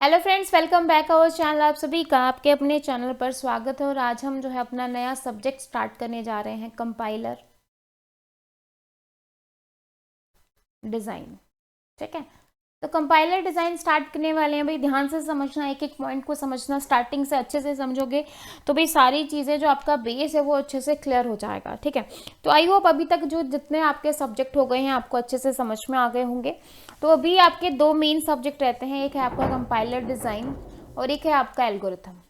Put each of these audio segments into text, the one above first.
Hello friends, welcome back our channel. आप सभी का आपके अपने चैनल पर स्वागत है। और आज हम जो है अपना नया सब्जेक्ट स्टार्ट करने जा रहे हैं, कंपाइलर डिज़ाइन। ठीक है, तो कंपाइलर डिज़ाइन स्टार्ट करने वाले हैं। भाई ध्यान से समझना, एक एक पॉइंट को समझना। स्टार्टिंग से अच्छे से समझोगे तो भाई सारी चीज़ें जो आपका बेस है वो अच्छे से क्लियर हो जाएगा। ठीक है, तो आई होप अभी तक जो जितने आपके सब्जेक्ट हो गए हैं आपको अच्छे से समझ में आ गए होंगे। तो अभी आपके दो मेन सब्जेक्ट रहते हैं, एक है आपका कंपाइलर डिज़ाइन और एक है आपका एल्गोरिथम।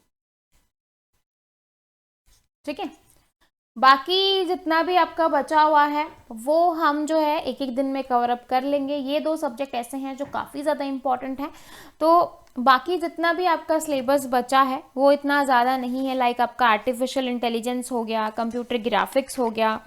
ठीक है, बाकी जितना भी आपका बचा हुआ है वो हम जो है एक एक दिन में कवर अप कर लेंगे। ये दो सब्जेक्ट ऐसे हैं जो काफ़ी ज़्यादा इंपॉर्टेंट हैं। तो बाकी जितना भी आपका सिलेबस बचा है वो इतना ज़्यादा नहीं है। लाइक आपका आर्टिफिशियल इंटेलिजेंस हो गया, कंप्यूटर ग्राफिक्स हो गया,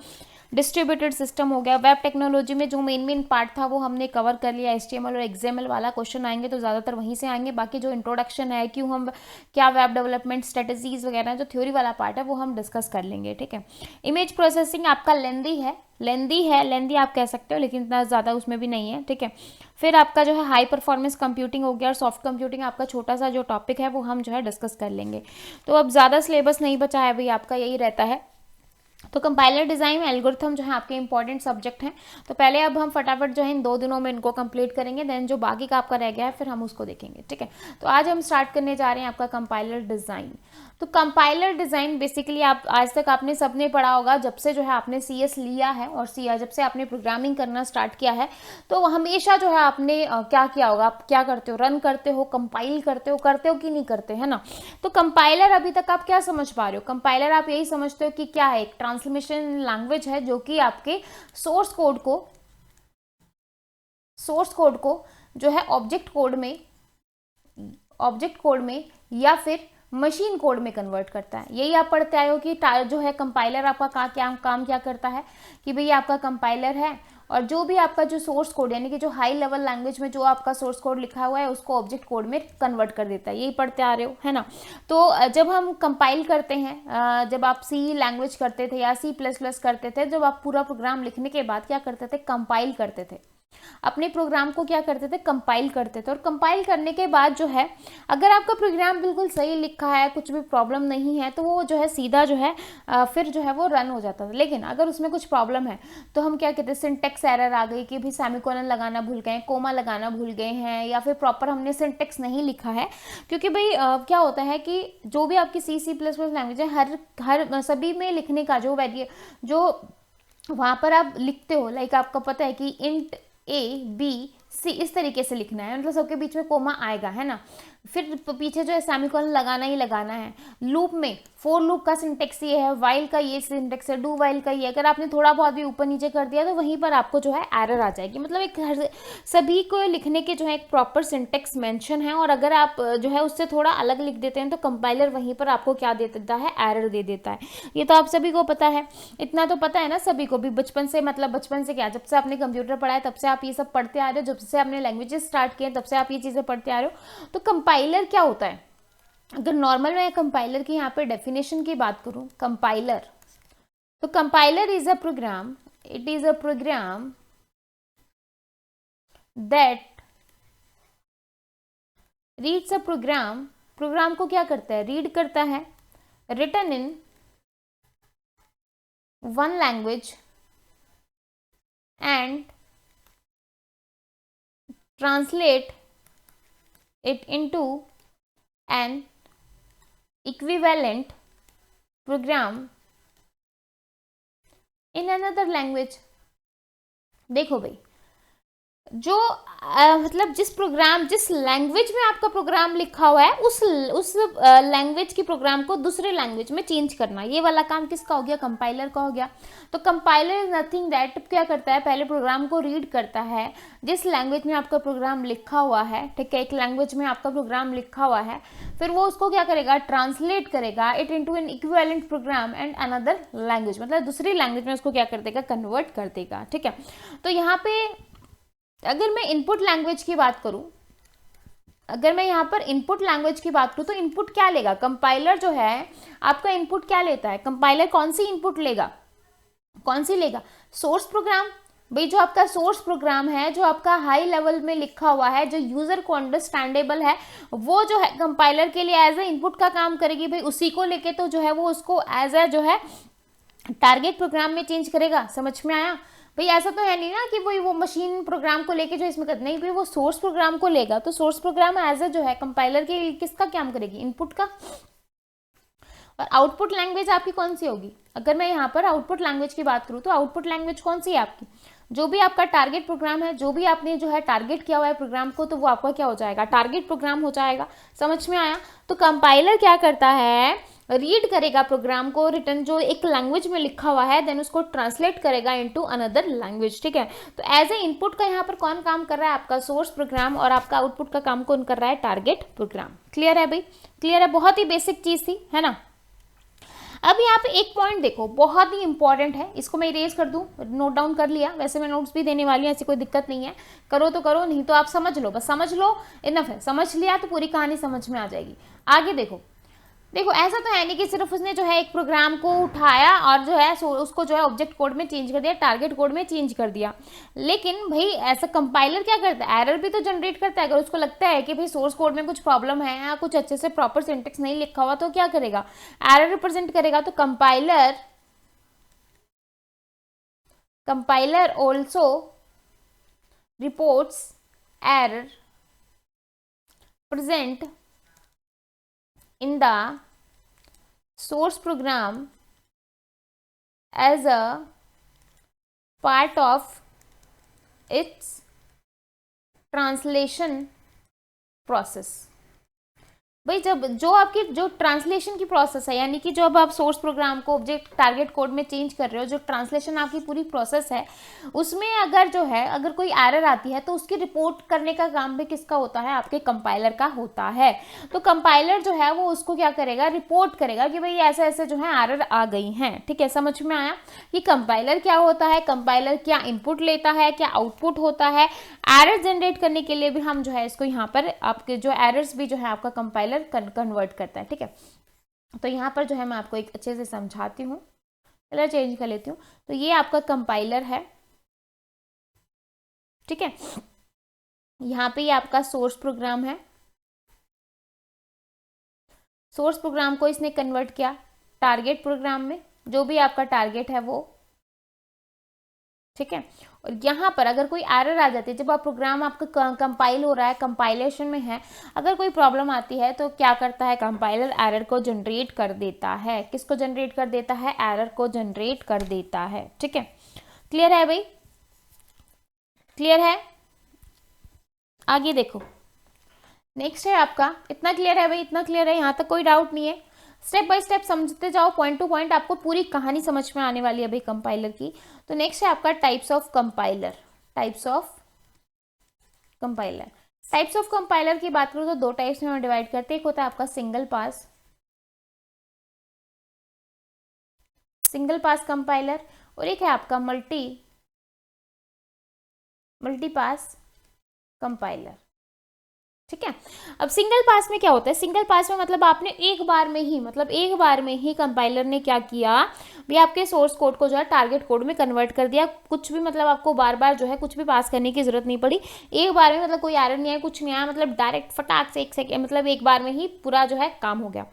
डिस्ट्रीब्यूटेड सिस्टम हो गया। वेब टेक्नोलॉजी में जो मेन मेन पार्ट था वो हमने कवर कर लिया। HTML और XML वाला क्वेश्चन आएंगे तो ज़्यादातर वहीं से आएंगे। बाकी जो इंट्रोडक्शन है, क्यों हम क्या वेब डेवलपमेंट स्ट्रेटजीज वगैरह जो थ्योरी वाला पार्ट है वो हम डिस्कस कर लेंगे। ठीक है, इमेज प्रोसेसिंग आपका लेंदी आप कह सकते हो, लेकिन इतना ज़्यादा उसमें भी नहीं है। ठीक है, फिर आपका जो है हाई परफॉर्मेंस कंप्यूटिंग हो गया और सॉफ्ट कंप्यूटिंग आपका छोटा सा जो टॉपिक है वो हम जो है डिस्कस कर लेंगे। तो अब ज़्यादा सिलेबस नहीं बचा है भाई, आपका यही रहता है। तो कंपाइलर डिज़ाइन एल्गोरिथम जो है आपके इंपॉर्टेंट सब्जेक्ट हैं। तो पहले अब हम फटाफट जो है इन 2 दिनों में इनको कंप्लीट करेंगे, देन जो बाकी का आपका रह गया है फिर हम उसको देखेंगे। ठीक है, तो आज हम स्टार्ट करने जा रहे हैं आपका कंपाइलर डिज़ाइन। तो कंपाइलर डिज़ाइन बेसिकली आप आज तक आपने सबने पढ़ा होगा, जब से जो है आपने CS लिया है और जब से आपने प्रोग्रामिंग करना स्टार्ट किया है तो हमेशा जो है आपने क्या किया होगा, आप क्या करते हो, रन करते हो, कंपाइल करते हो कि नहीं करते, है ना। तो कंपाइलर अभी तक आप क्या समझ पा रहे हो? कंपाइलर आप यही समझते हो कि क्या है, एक ट्रांसलेशन लैंग्वेज है जो कि आपके सोर्स कोड को जो है ऑब्जेक्ट कोड में या फिर मशीन कोड में कन्वर्ट करता है। यही आप पढ़ते आए हो कि जो है कंपाइलर आपका क्या काम क्या करता है कि भैया आपका कंपाइलर है और जो भी आपका जो सोर्स कोड यानी कि जो हाई लेवल लैंग्वेज में जो आपका सोर्स कोड लिखा हुआ है उसको ऑब्जेक्ट कोड में कन्वर्ट कर देता है। यही पढ़ते आ रहे हो, है ना। तो जब हम कंपाइल करते हैं, जब आप C लैंग्वेज करते थे या C++ करते थे, जब आप पूरा प्रोग्राम लिखने के बाद क्या करते थे, कंपाइल करते थे। अपने प्रोग्राम को क्या करते थे, कंपाइल करते थे। और कंपाइल करने के बाद जो है अगर आपका प्रोग्राम बिल्कुल सही लिखा है, कुछ भी प्रॉब्लम नहीं है, तो वो जो है सीधा जो है फिर जो है वो रन हो जाता था। लेकिन अगर उसमें कुछ प्रॉब्लम है तो हम क्या कहते हैं, सिंटेक्स एरर आ गई कि भी सेमीकोलन लगाना भूल गए, कोमा लगाना भूल गए हैं, या फिर प्रॉपर हमने सिंटेक्स नहीं लिखा है। क्योंकि भाई क्या होता है कि जो भी आपकी C++ लैंग्वेज है, हर सभी में लिखने का जो वहाँ पर आप लिखते हो, लाइक आपको पता है कि इंट A B C इस तरीके से लिखना है, मतलब सबके बीच में कोमा आएगा, है ना। फिर पीछे जो है सेमीकोलन लगाना ही लगाना है। लूप में फोर लूप का सिंटेक्स ये है, वाइल का ये सिंटेक्स है, डू वाइल का ये। अगर आपने थोड़ा बहुत भी ऊपर नीचे कर दिया तो वहीं पर आपको जो है एरर आ जाएगी। मतलब एक सभी को लिखने के जो है एक प्रॉपर सिंटेक्स मेंशन है, और अगर आप जो है उससे थोड़ा अलग लिख देते हैं तो कंपाइलर वहीं पर आपको क्या दे देता है, एरर दे देता है। ये तो आप सभी को पता है, इतना तो पता है ना सभी को भी। बचपन से, मतलब बचपन से क्या, जब से आपने कंप्यूटर पढ़ा है तब से आप ये सब पढ़ते आ रहे हो, जब से आपने लैंग्वेजेस स्टार्ट किए तब से आप ये चीज़ें पढ़ते आ रहे हो। तो कंपाइलर क्या होता है? अगर नॉर्मल मैं कंपाइलर की यहाँ पे डेफिनेशन की बात करूँ, कंपाइलर, तो compiler is a program, it is a program that reads a program को क्या करता है, रीड करता है, written in one language and translate it into an equivalent program in another language। देखो भाई, जो मतलब जिस लैंग्वेज में आपका प्रोग्राम लिखा हुआ है उस लैंग्वेज की प्रोग्राम को दूसरे लैंग्वेज में चेंज करना, ये वाला काम किसका हो गया, कंपाइलर का हो गया। तो कंपाइलर इज नथिंग दैट, क्या करता है, पहले प्रोग्राम को रीड करता है जिस लैंग्वेज में आपका प्रोग्राम लिखा हुआ है। ठीक है, एक लैंग्वेज में आपका प्रोग्राम लिखा हुआ है, फिर वो उसको क्या करेगा, ट्रांसलेट करेगा it into an equivalent program and another language, मतलब दूसरी लैंग्वेज में उसको क्या कर देगा, कन्वर्ट कर देगा। ठीक है, तो यहाँ पे अगर मैं इनपुट लैंग्वेज की बात करूं, अगर मैं यहाँ पर इनपुट लैंग्वेज की बात करूं तो इनपुट क्या लेगा कंपाइलर, जो है आपका इनपुट क्या लेता है कंपाइलर, कौन सी इनपुट लेगा, कौन सी लेगा, सोर्स प्रोग्राम, भाई जो आपका सोर्स प्रोग्राम है, जो आपका हाई लेवल में लिखा हुआ है, जो यूजर को अंडरस्टैंडेबल है, वो जो है कंपाइलर के लिए एज ए इनपुट का काम करेगी। भाई उसी को लेके तो जो है वो उसको एज ए जो है टारगेट प्रोग्राम में चेंज करेगा। समझ में आया? भाई ऐसा तो है नहीं ना कि वो मशीन प्रोग्राम को लेके जो इसमें कर, नहीं भाई वो सोर्स प्रोग्राम को लेगा, तो सोर्स प्रोग्राम एज ए जो है कंपाइलर के किसका काम करेगी, इनपुट का। और आउटपुट लैंग्वेज आपकी कौन सी होगी? अगर मैं यहाँ पर आउटपुट लैंग्वेज की बात करूँ तो आउटपुट लैंग्वेज कौन सी है आपकी? जो भी आपका टारगेट प्रोग्राम है, जो भी आपने जो है टारगेट किया हुआ है प्रोग्राम को, तो वो आपका क्या हो जाएगा, टारगेट प्रोग्राम हो जाएगा। समझ में आया? तो कंपाइलर क्या करता है, रीड करेगा प्रोग्राम को, रिटर्न जो एक लैंग्वेज में लिखा हुआ है, देन उसको ट्रांसलेट करेगा इनटू अनदर लैंग्वेज। ठीक है, तो एज ए इनपुट का यहाँ पर कौन काम कर रहा है, आपका सोर्स प्रोग्राम, और आपका आउटपुट का काम कौन कर रहा है, टारगेट प्रोग्राम। क्लियर है भाई? क्लियर है? बहुत ही बेसिक चीज थी, है ना। अब यहाँ पे एक पॉइंट देखो, बहुत ही इंपॉर्टेंट है, इसको मैं इरेज कर दूं, नोट डाउन कर लिया, वैसे मैं नोट्स भी देने वाली हूँ, ऐसी कोई दिक्कत नहीं है, करो तो करो, नहीं तो आप समझ लो, बस समझ लो, इनफ है। समझ लिया तो पूरी कहानी समझ में आ जाएगी। आगे देखो, देखो ऐसा तो है नहीं कि सिर्फ उसने जो है एक प्रोग्राम को उठाया और जो है उसको जो है ऑब्जेक्ट कोड में चेंज कर दिया, टारगेट कोड में चेंज कर दिया। लेकिन भाई ऐसा कंपाइलर क्या करता है, एरर भी तो जनरेट करता है। अगर उसको लगता है कि भाई सोर्स कोड में कुछ प्रॉब्लम है या कुछ अच्छे से प्रॉपर सिंटेक्स नहीं लिखा हुआ, तो क्या करेगा, एरर रिप्रेजेंट करेगा। तो compiler also reports error present in the source program as a part of its translation process। भाई जब जो आपकी जो ट्रांसलेशन की प्रोसेस है, यानी कि जब आप सोर्स प्रोग्राम को ऑब्जेक्ट टारगेट कोड में चेंज कर रहे हो, जो ट्रांसलेशन आपकी पूरी प्रोसेस है, उसमें अगर जो है अगर कोई एरर आती है तो उसकी रिपोर्ट करने का काम भी किसका होता है, आपके कंपाइलर का होता है। तो कंपाइलर जो है वो उसको क्या करेगा, रिपोर्ट करेगा कि भाई ऐसे ऐसे जो है एरर आ गई हैं। ठीक है, समझ में आया कि कंपाइलर क्या होता है, कंपाइलर क्या इनपुट लेता है, क्या आउटपुट होता है। एरर जनरेट करने के लिए भी हम जो है इसको यहाँ पर आपके जो एरर्स भी जो है आपका कंपाइलर कन्वर्ट करता है। ठीक है, तो यहाँ पर जो है मैं आपको एक अच्छे से समझाती हूँ, कलर चेंज कर लेती हूँ। तो ये आपका कंपाइलर है, ठीक है, यहाँ पे ये आपका सोर्स प्रोग्राम है। सोर्स प्रोग्राम को इसने कन्वर्ट किया टारगेट प्रोग्राम में, जो भी आपका टारगेट है वो। ठीक है, और यहाँ पर अगर कोई एरर आ जाती है, जब आप प्रोग्राम आपका कंपाइल हो रहा है, कंपाइलेशन में है, अगर कोई प्रॉब्लम आती है तो क्या करता है, कंपाइलर एरर को जनरेट कर देता है। किसको जनरेट कर देता है, एरर को जनरेट कर देता है। ठीक है, क्लियर है भाई? क्लियर है? आगे देखो, नेक्स्ट है आपका, इतना क्लियर है भाई? इतना क्लियर है, यहाँ तक कोई डाउट नहीं है? स्टेप बाय स्टेप समझते जाओ, पॉइंट टू पॉइंट आपको पूरी कहानी समझ में आने वाली है भाई कंपाइलर की। तो नेक्स्ट है आपका types of compiler. Types of compiler, types of compiler की बात करूँ तो दो टाइप्स में हम डिवाइड करते हैं। एक होता है आपका सिंगल पास कंपाइलर, और एक है आपका मल्टी पास कंपाइलर। ठीक है, अब सिंगल पास में क्या होता है, सिंगल पास में मतलब आपने एक बार में ही कंपाइलर ने क्या किया, भी आपके सोर्स कोड को जो है टारगेट कोड में कन्वर्ट कर दिया। कुछ भी मतलब आपको बार बार जो है कुछ भी पास करने की जरूरत नहीं पड़ी, एक बार में, मतलब कोई एरर नहीं आया, कुछ नहीं आया, मतलब डायरेक्ट फटाक से एक सेकेंड, मतलब एक बार में ही पूरा जो है काम हो गया।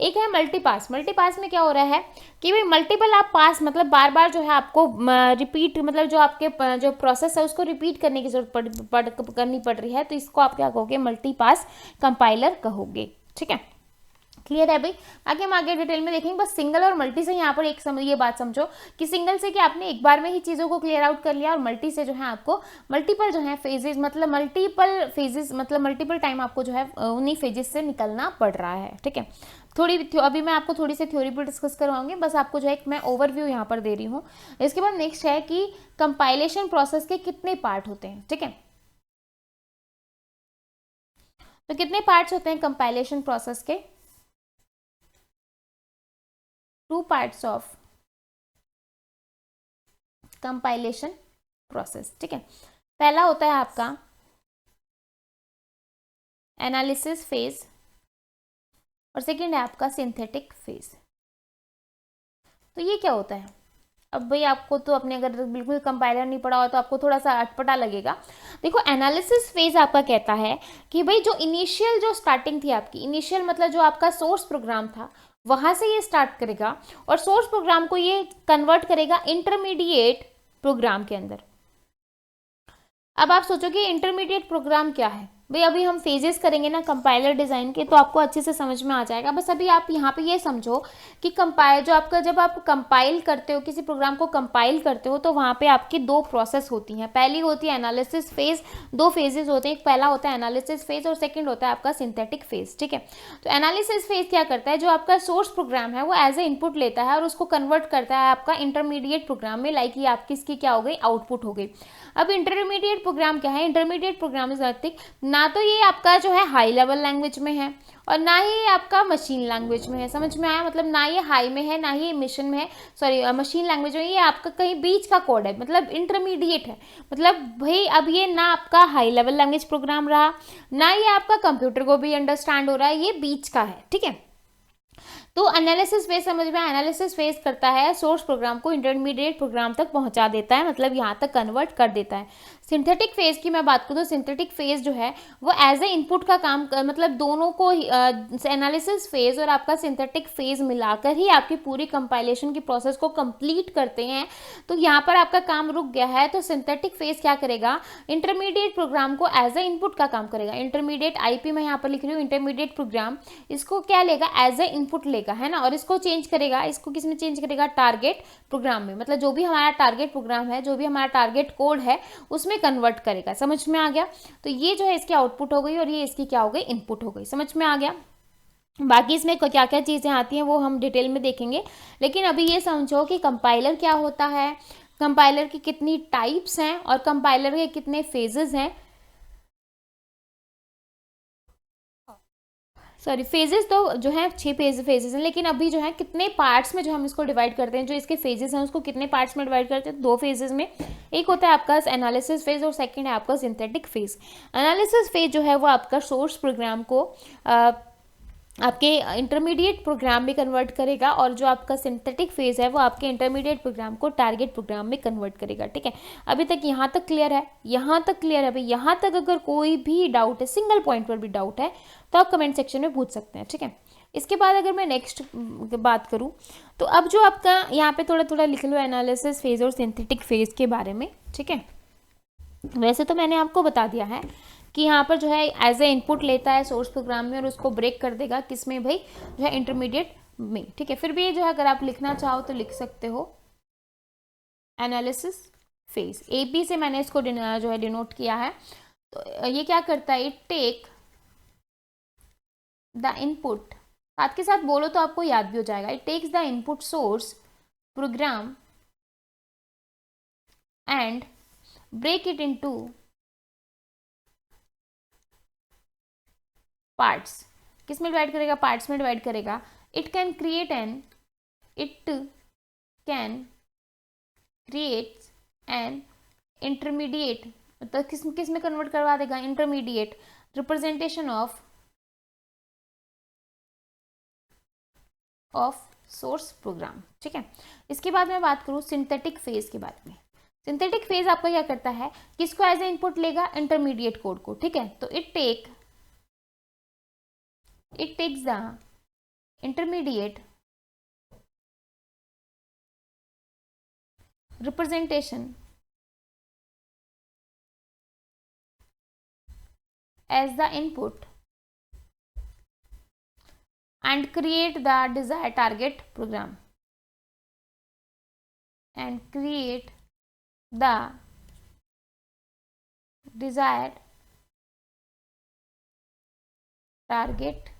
एक है मल्टीपास। मल्टीपास में क्या हो रहा है कि भाई मल्टीपल आप पास, मतलब बार बार जो है आपको रिपीट, मतलब जो आपके जो प्रोसेस है उसको रिपीट करने की जरूरत करनी पड़ रही है, तो इसको आप क्या कहोगे, मल्टीपास कंपाइलर कहोगे। ठीक है, क्लियर है भाई? आगे हम आगे डिटेल में देखेंगे। बस सिंगल और मल्टी से यहाँ पर एक ये बात समझो कि सिंगल से कि आपने एक बार में ही चीज़ों को क्लियर आउट कर लिया, और मल्टी से जो है आपको मल्टीपल जो है फेजेस, मतलब मल्टीपल टाइम आपको जो है उन्हीं फेजेस से निकलना पड़ रहा है। ठीक है, अभी मैं आपको थोड़ी सी थ्योरी पर डिस्कस करवाऊंगी, बस आपको जो है एक मैं ओवरव्यू यहाँ पर दे रही हूँ। इसके बाद नेक्स्ट है कि कंपाइलेशन प्रोसेस के कितने पार्ट होते हैं। ठीक है, तो कितने पार्ट्स होते हैं कंपाइलेशन प्रोसेस के, 2 पार्ट्स ऑफ कंपाइलेशन प्रोसेस। ठीक है, पहला होता है आपका एनालिसिस फेज, और सेकेंड है आपका सिंथेटिक फेज। तो ये क्या होता है, अब भाई आपको तो अपने अगर बिल्कुल कंपाइलर नहीं पढ़ा हो तो आपको थोड़ा सा अटपटा लगेगा। देखो एनालिसिस फेज आपका कहता है कि भाई जो इनिशियल जो स्टार्टिंग थी आपकी, इनिशियल मतलब जो आपका सोर्स प्रोग्राम था वहां से ये स्टार्ट करेगा और सोर्स प्रोग्राम को ये कन्वर्ट करेगा इंटरमीडिएट प्रोग्राम के अंदर। अब आप सोचोगे इंटरमीडिएट प्रोग्राम क्या है, भाई अभी हम फेजेस करेंगे ना कंपाइलर डिज़ाइन के तो आपको अच्छे से समझ में आ जाएगा। बस अभी आप यहाँ पे ये समझो कि कंपाइल जो आपका, जब आप कंपाइल करते हो किसी प्रोग्राम को कंपाइल करते हो तो वहाँ पे आपकी दो प्रोसेस होती हैं। पहली होती है एनालिसिस फेज, दो फेजेस होते हैं, एक पहला होता है एनालिसिस फेज और सेकेंड होता है आपका सिंथेटिक फेज। ठीक है, तो एनालिसिस फेज क्या करता है, जो आपका सोर्स प्रोग्राम है वो एज ए इनपुट लेता है और उसको कन्वर्ट करता है आपका इंटरमीडिएट प्रोग्राम में, लाइक ये आपकी इसकी क्या हो गई, आउटपुट हो गई। अब इंटरमीडिएट प्रोग्राम क्या है, इंटरमीडिएट प्रोग्राम इज नथिंग, ना तो ये आपका जो है हाई लेवल लैंग्वेज में है और ना ही ये आपका मशीन लैंग्वेज में है। समझ में आया, मतलब ना ये हाई में है ना ही मिशन में है, सॉरी मशीन लैंग्वेज में, ये आपका कहीं बीच का कोड है, मतलब इंटरमीडिएट है। मतलब भाई अब ये ना आपका हाई लेवल लैंग्वेज प्रोग्राम रहा, ना ये आपका कंप्यूटर को भी अंडरस्टैंड हो रहा है, ये बीच का है। ठीक है, तो एनालिसिस फेज समझ में, एनालिसिस फेज करता है सोर्स प्रोग्राम को इंटरमीडिएट प्रोग्राम तक पहुंचा देता है, मतलब यहाँ तक कन्वर्ट कर देता है। सिंथेटिक फेज की मैं बात करूँ तो सिंथेटिक फेज जो है वो एज ए इनपुट का काम मतलब दोनों को एनालिसिस फेज और आपका सिंथेटिक फेज मिलाकर ही आपकी पूरी कंपाइलेशन की प्रोसेस को कंप्लीट करते हैं। तो यहाँ पर आपका काम रुक गया है, तो सिंथेटिक फेज क्या करेगा, इंटरमीडिएट प्रोग्राम को एज ए इनपुट का काम करेगा। इंटरमीडिएट आईपी मैं यहाँ पर लिख रही हूँ, इंटरमीडिएट प्रोग्राम, इसको क्या लेगा, एज ए इनपुट लेगा, है ना, और इसको चेंज करेगा, इसको किस में चेंज करेगा, टारगेट प्रोग्राम में, मतलब जो भी हमारा टारगेट प्रोग्राम है, जो भी हमारा टारगेट कोड है उसमें कन्वर्ट करेगा। समझ में आ गया, तो ये जो है इसकी आउटपुट हो गई और ये इसकी क्या हो गई, इनपुट हो गई। समझ में आ गया, बाकी इसमें क्या क्या चीज़ें आती हैं वो हम डिटेल में देखेंगे, लेकिन अभी ये समझो कि कंपाइलर क्या होता है, कंपाइलर की कितनी टाइप्स हैं और कंपाइलर के कितने फेजेस हैं। सॉरी फेजेस तो जो है 6 फेजेस हैं, लेकिन अभी जो है कितने पार्ट्स में जो हम इसको डिवाइड करते हैं, जो इसके फेजेस हैं उसको कितने पार्ट्स में डिवाइड करते हैं, दो फेजेस में। एक होता है आपका एनालिसिस फेज और सेकंड है आपका सिंथेटिक फेज। एनालिसिस फेज जो है वो आपका सोर्स प्रोग्राम को आपके इंटरमीडिएट प्रोग्राम में कन्वर्ट करेगा और जो आपका सिंथेटिक फेज है वो आपके इंटरमीडिएट प्रोग्राम को टारगेट प्रोग्राम में कन्वर्ट करेगा। ठीक है, अभी तक यहाँ तक क्लियर है, यहाँ तक क्लियर है भाई। यहाँ तक अगर कोई भी डाउट है, सिंगल पॉइंट पर भी डाउट है तो आप कमेंट सेक्शन में पूछ सकते हैं। ठीक है, इसके बाद अगर मैं नेक्स्ट बात करूँ तो अब जो आपका यहाँ पे थोड़ा थोड़ा लिख लो एनालिसिस फेज और सिंथेटिक फेज के बारे में। ठीक है, वैसे तो मैंने आपको बता दिया है कि यहाँ पर जो है एज ए इनपुट लेता है सोर्स प्रोग्राम में और उसको ब्रेक कर देगा किस में भाई, जो है इंटरमीडिएट में। ठीक है, फिर भी जो है अगर आप लिखना चाहो तो लिख सकते हो एनालिसिस फेज, ए बी से मैंने इसको जो है डिनोट किया है। तो ये क्या करता है, इट टेक द इनपुट, साथ के साथ बोलो तो आपको याद भी हो जाएगा, it takes the input source program and break it into parts. किस में डिवाइड करेगा, पार्ट्स में डिवाइड करेगा। It can create an intermediate, मतलब किस में कन्वर्ट करवा देगा, intermediate representation of source program. ठीक है, इसके बाद मैं बात करूँ सिंथेटिक फेज के बारे में। सिंथेटिक फेज आपका क्या करता है, किसको एज ए इनपुट लेगा, इंटरमीडिएट कोड को। ठीक है, तो it takes the intermediate representation as the input and create the desired target program and create the desired target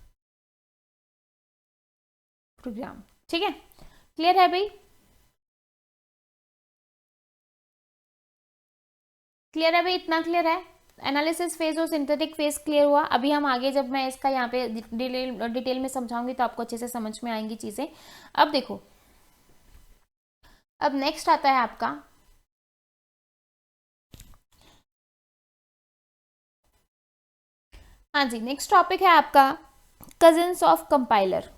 program। ठीक है, क्लियर है भाई, क्लियर है भाई, इतना क्लियर है। एनालिसिस फेज और सिंथेटिक फेज क्लियर हुआ। अभी हम आगे जब मैं इसका यहाँ पे डिटेल में समझाऊंगी तो आपको अच्छे से समझ में आएंगी चीजें। अब देखो, अब नेक्स्ट आता है आपका हाँ जी, नेक्स्ट टॉपिक है आपका कजिन्स ऑफ कंपाइलर।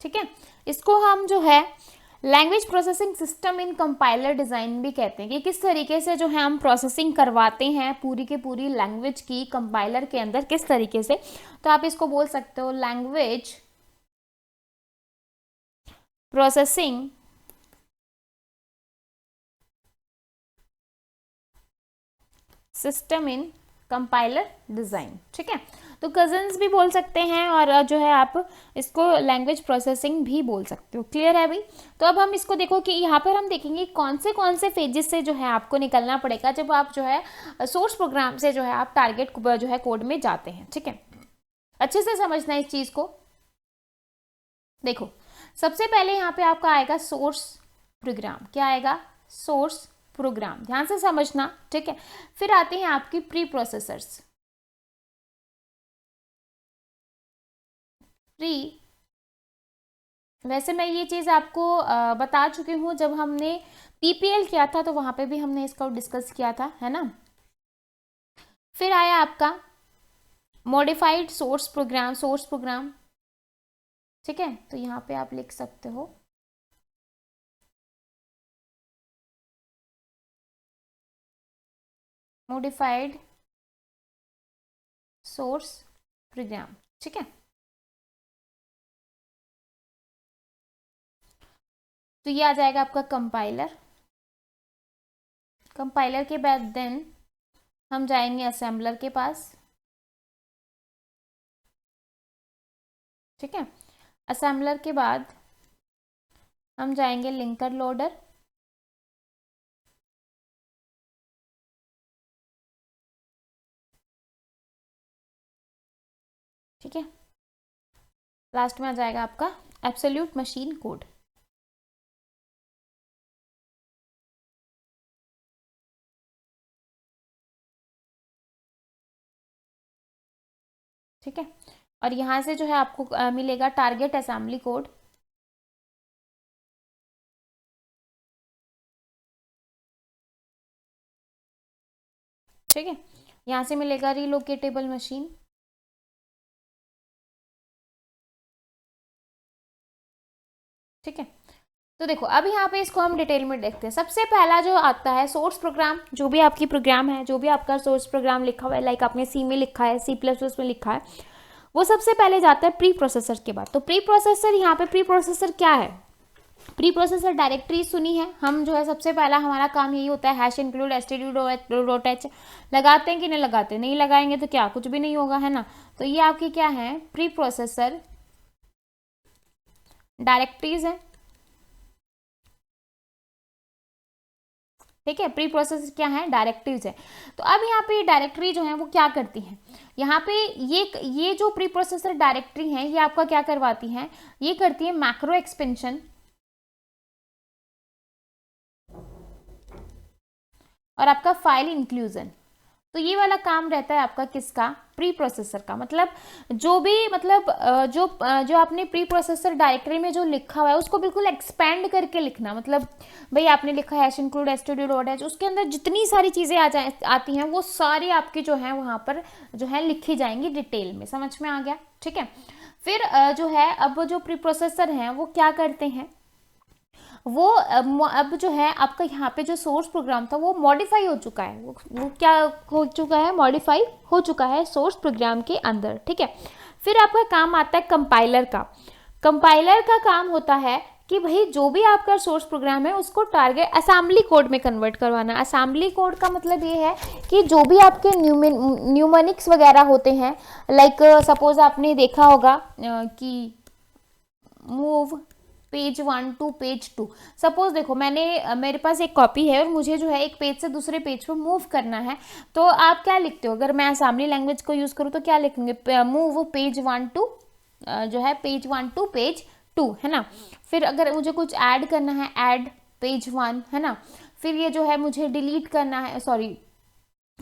ठीक है। इसको हम जो है language processing system in compiler design भी कहते हैं, कि किस तरीके से जो है हम प्रोसेसिंग करवाते हैं पूरी की पूरी लैंग्वेज की कंपाइलर के अंदर, किस तरीके से। तो आप इसको बोल सकते हो language processing system in compiler design, ठीक है। तो कजन्स भी बोल सकते हैं और जो है आप इसको लैंग्वेज प्रोसेसिंग भी बोल सकते हो। क्लियर है भाई। तो अब हम इसको देखो कि यहाँ पर हम देखेंगे कौन से फेजेस से जो है आपको निकलना पड़ेगा जब आप जो है सोर्स प्रोग्राम से जो है आप टारगेट जो है कोड में जाते हैं, ठीक है। अच्छे से समझना इस चीज़ को। देखो सबसे पहले यहाँ पे आपका आएगा सोर्स प्रोग्राम। क्या आएगा? सोर्स प्रोग्राम, ध्यान से समझना, ठीक है। फिर आते हैं आपकी प्री प्रोसेसर्स। प्री, वैसे मैं ये चीज़ आपको बता चुकी हूँ जब हमने पीपीएल किया था, तो वहाँ पे भी हमने इसको डिस्कस किया था, है ना। फिर आया आपका मॉडिफाइड सोर्स प्रोग्राम, ठीक है। तो यहाँ पे आप लिख सकते हो मॉडिफाइड सोर्स प्रोग्राम, ठीक है। तो ये आ जाएगा आपका कंपाइलर। कंपाइलर के बाद देन हम जाएंगे असेंबलर के पास, ठीक है। असेंबलर के बाद हम जाएंगे लिंकर लोडर, ठीक है। लास्ट में आ जाएगा आपका एब्सोल्यूट मशीन कोड। ठीक है। और यहाँ से जो है आपको मिलेगा टारगेट असेंबली कोड, ठीक है। यहाँ से मिलेगा रिलोकेटेबल मशीन, ठीक है। तो देखो अब यहाँ पे इसको हम डिटेल में देखते हैं। सबसे पहला जो आता है सोर्स प्रोग्राम, जो भी आपकी प्रोग्राम है, जो भी आपका सोर्स प्रोग्राम लिखा हुआ है, लाइक आपने सी में लिखा है, C++ में लिखा है, वो सबसे पहले जाता है प्री प्रोसेसर के बाद। तो प्री प्रोसेसर, यहाँ पे प्री प्रोसेसर क्या है? प्री प्रोसेसर डायरेक्टरी सुनी है हम, जो है सबसे पहला हमारा काम यही होता है #include std.h लगाते हैं कि नहीं लगाते? नहीं लगाएंगे तो क्या, कुछ भी नहीं होगा, है ना। तो ये आपकी क्या है? प्री प्रोसेसर डायरेक्टरीज है, ठीक है। प्री प्रोसेसर क्या है? डायरेक्टरीज है। तो अब यहाँ पे डायरेक्टरी जो है वो क्या करती है, यहाँ पे ये जो प्री प्रोसेसर डायरेक्टरी है ये आपका क्या करवाती है? ये करती है मैक्रो एक्सपेंशन और आपका फाइल इंक्लूजन। तो ये वाला काम रहता है आपका किसका? प्री प्रोसेसर का। मतलब जो भी जो आपने प्री प्रोसेसर डायरेक्टरी में जो लिखा हुआ है उसको बिल्कुल एक्सपेंड करके लिखना। मतलब भाई आपने लिखा है #include std.h, उसके अंदर जितनी सारी चीज़ें आती हैं वो सारी आपकी जो है वहाँ पर जो है लिखी जाएंगी डिटेल में। समझ में आ गया? ठीक है। फिर जो है अब जो प्री प्रोसेसर हैं वो क्या करते हैं, वो अब जो है आपका यहाँ पे जो सोर्स प्रोग्राम था वो मॉडिफाई हो चुका है। वो क्या हो चुका है? मॉडिफाई हो चुका है सोर्स प्रोग्राम के अंदर, ठीक है। फिर आपका काम आता है कंपाइलर का। कंपाइलर का काम होता है कि भाई जो भी आपका सोर्स प्रोग्राम है उसको टारगेट असेंबली कोड में कन्वर्ट करवाना। असेंबली कोड का मतलब ये है कि जो भी आपके न्यूमेरिक्स वगैरह होते हैं, लाइक सपोज आपने देखा होगा कि move page 1 to page 2। Suppose देखो मेरे पास एक कॉपी है और मुझे जो है एक पेज से दूसरे पेज पर मूव करना है, तो आप क्या लिखते हो? अगर मैं असेंबली लैंग्वेज को यूज़ करूँ तो क्या लिखेंगे? मूव पेज 1 टू जो है पेज 1 टू पेज 2, है ना। फिर अगर मुझे कुछ ऐड करना है, ऐड पेज 1, है ना। फिर ये जो है मुझे डिलीट करना है, सॉरी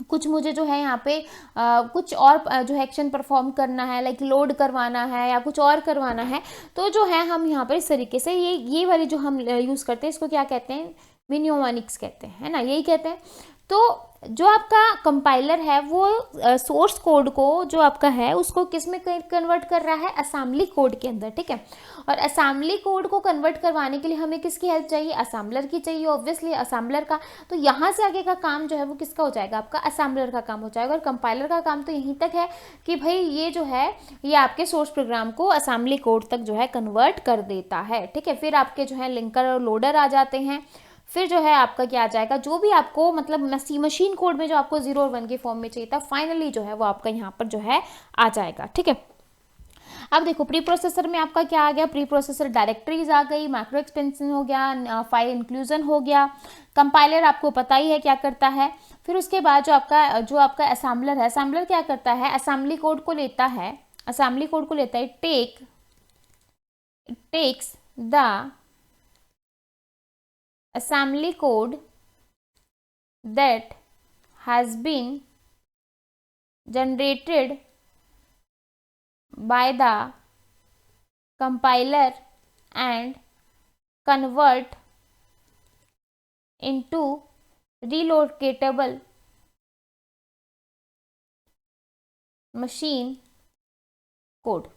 कुछ मुझे जो है यहाँ पे कुछ और जो है एक्शन परफॉर्म करना है, लाइक लोड करवाना है या कुछ और करवाना है, तो जो है हम यहाँ पर इस तरीके से ये वाली जो हम यूज़ करते हैं इसको क्या कहते हैं? मिन्योनिक्स कहते हैं, है ना, यही कहते हैं। तो जो आपका कंपाइलर है वो सोर्स कोड को जो आपका है उसको किस में कन्वर्ट कर रहा है, असेंबली कोड के अंदर, ठीक है। और असेंबली कोड को कन्वर्ट करवाने के लिए हमें किसकी हेल्प चाहिए, असेंबलर की चाहिए, ऑब्वियसली असेंबलर का। तो यहाँ से आगे का काम जो है वो किसका हो जाएगा, आपका असेंबलर का काम हो जाएगा। और कंपाइलर का काम तो यहीं तक है कि भाई ये जो है ये आपके सोर्स प्रोग्राम को असेंबली कोड तक जो है कन्वर्ट कर देता है, ठीक है। फिर आपके जो है लिंकर और लोडर आ जाते हैं। फिर जो है आपका क्या आ जाएगा, जो भी आपको मतलब मशीन कोड में जो आपको 0 और 1 के फॉर्म में चाहिए था, फाइनली जो है वो आपका यहाँ पर जो है आ जाएगा, ठीक है। अब देखो प्री प्रोसेसर में आपका क्या आ गया, प्री प्रोसेसर डायरेक्टरीज आ गई, माइक्रो एक्सपेंशन हो गया, फाइल इंक्लूजन हो गया। कंपाइलर आपको पता ही है क्या करता है। फिर उसके बाद जो आपका असेंबलर है, असेंबलर क्या करता है, असेंबली कोड को लेता है, असेंबली कोड को लेता है, takes the assembly code that has been generated by the compiler and convert into relocatable machine code,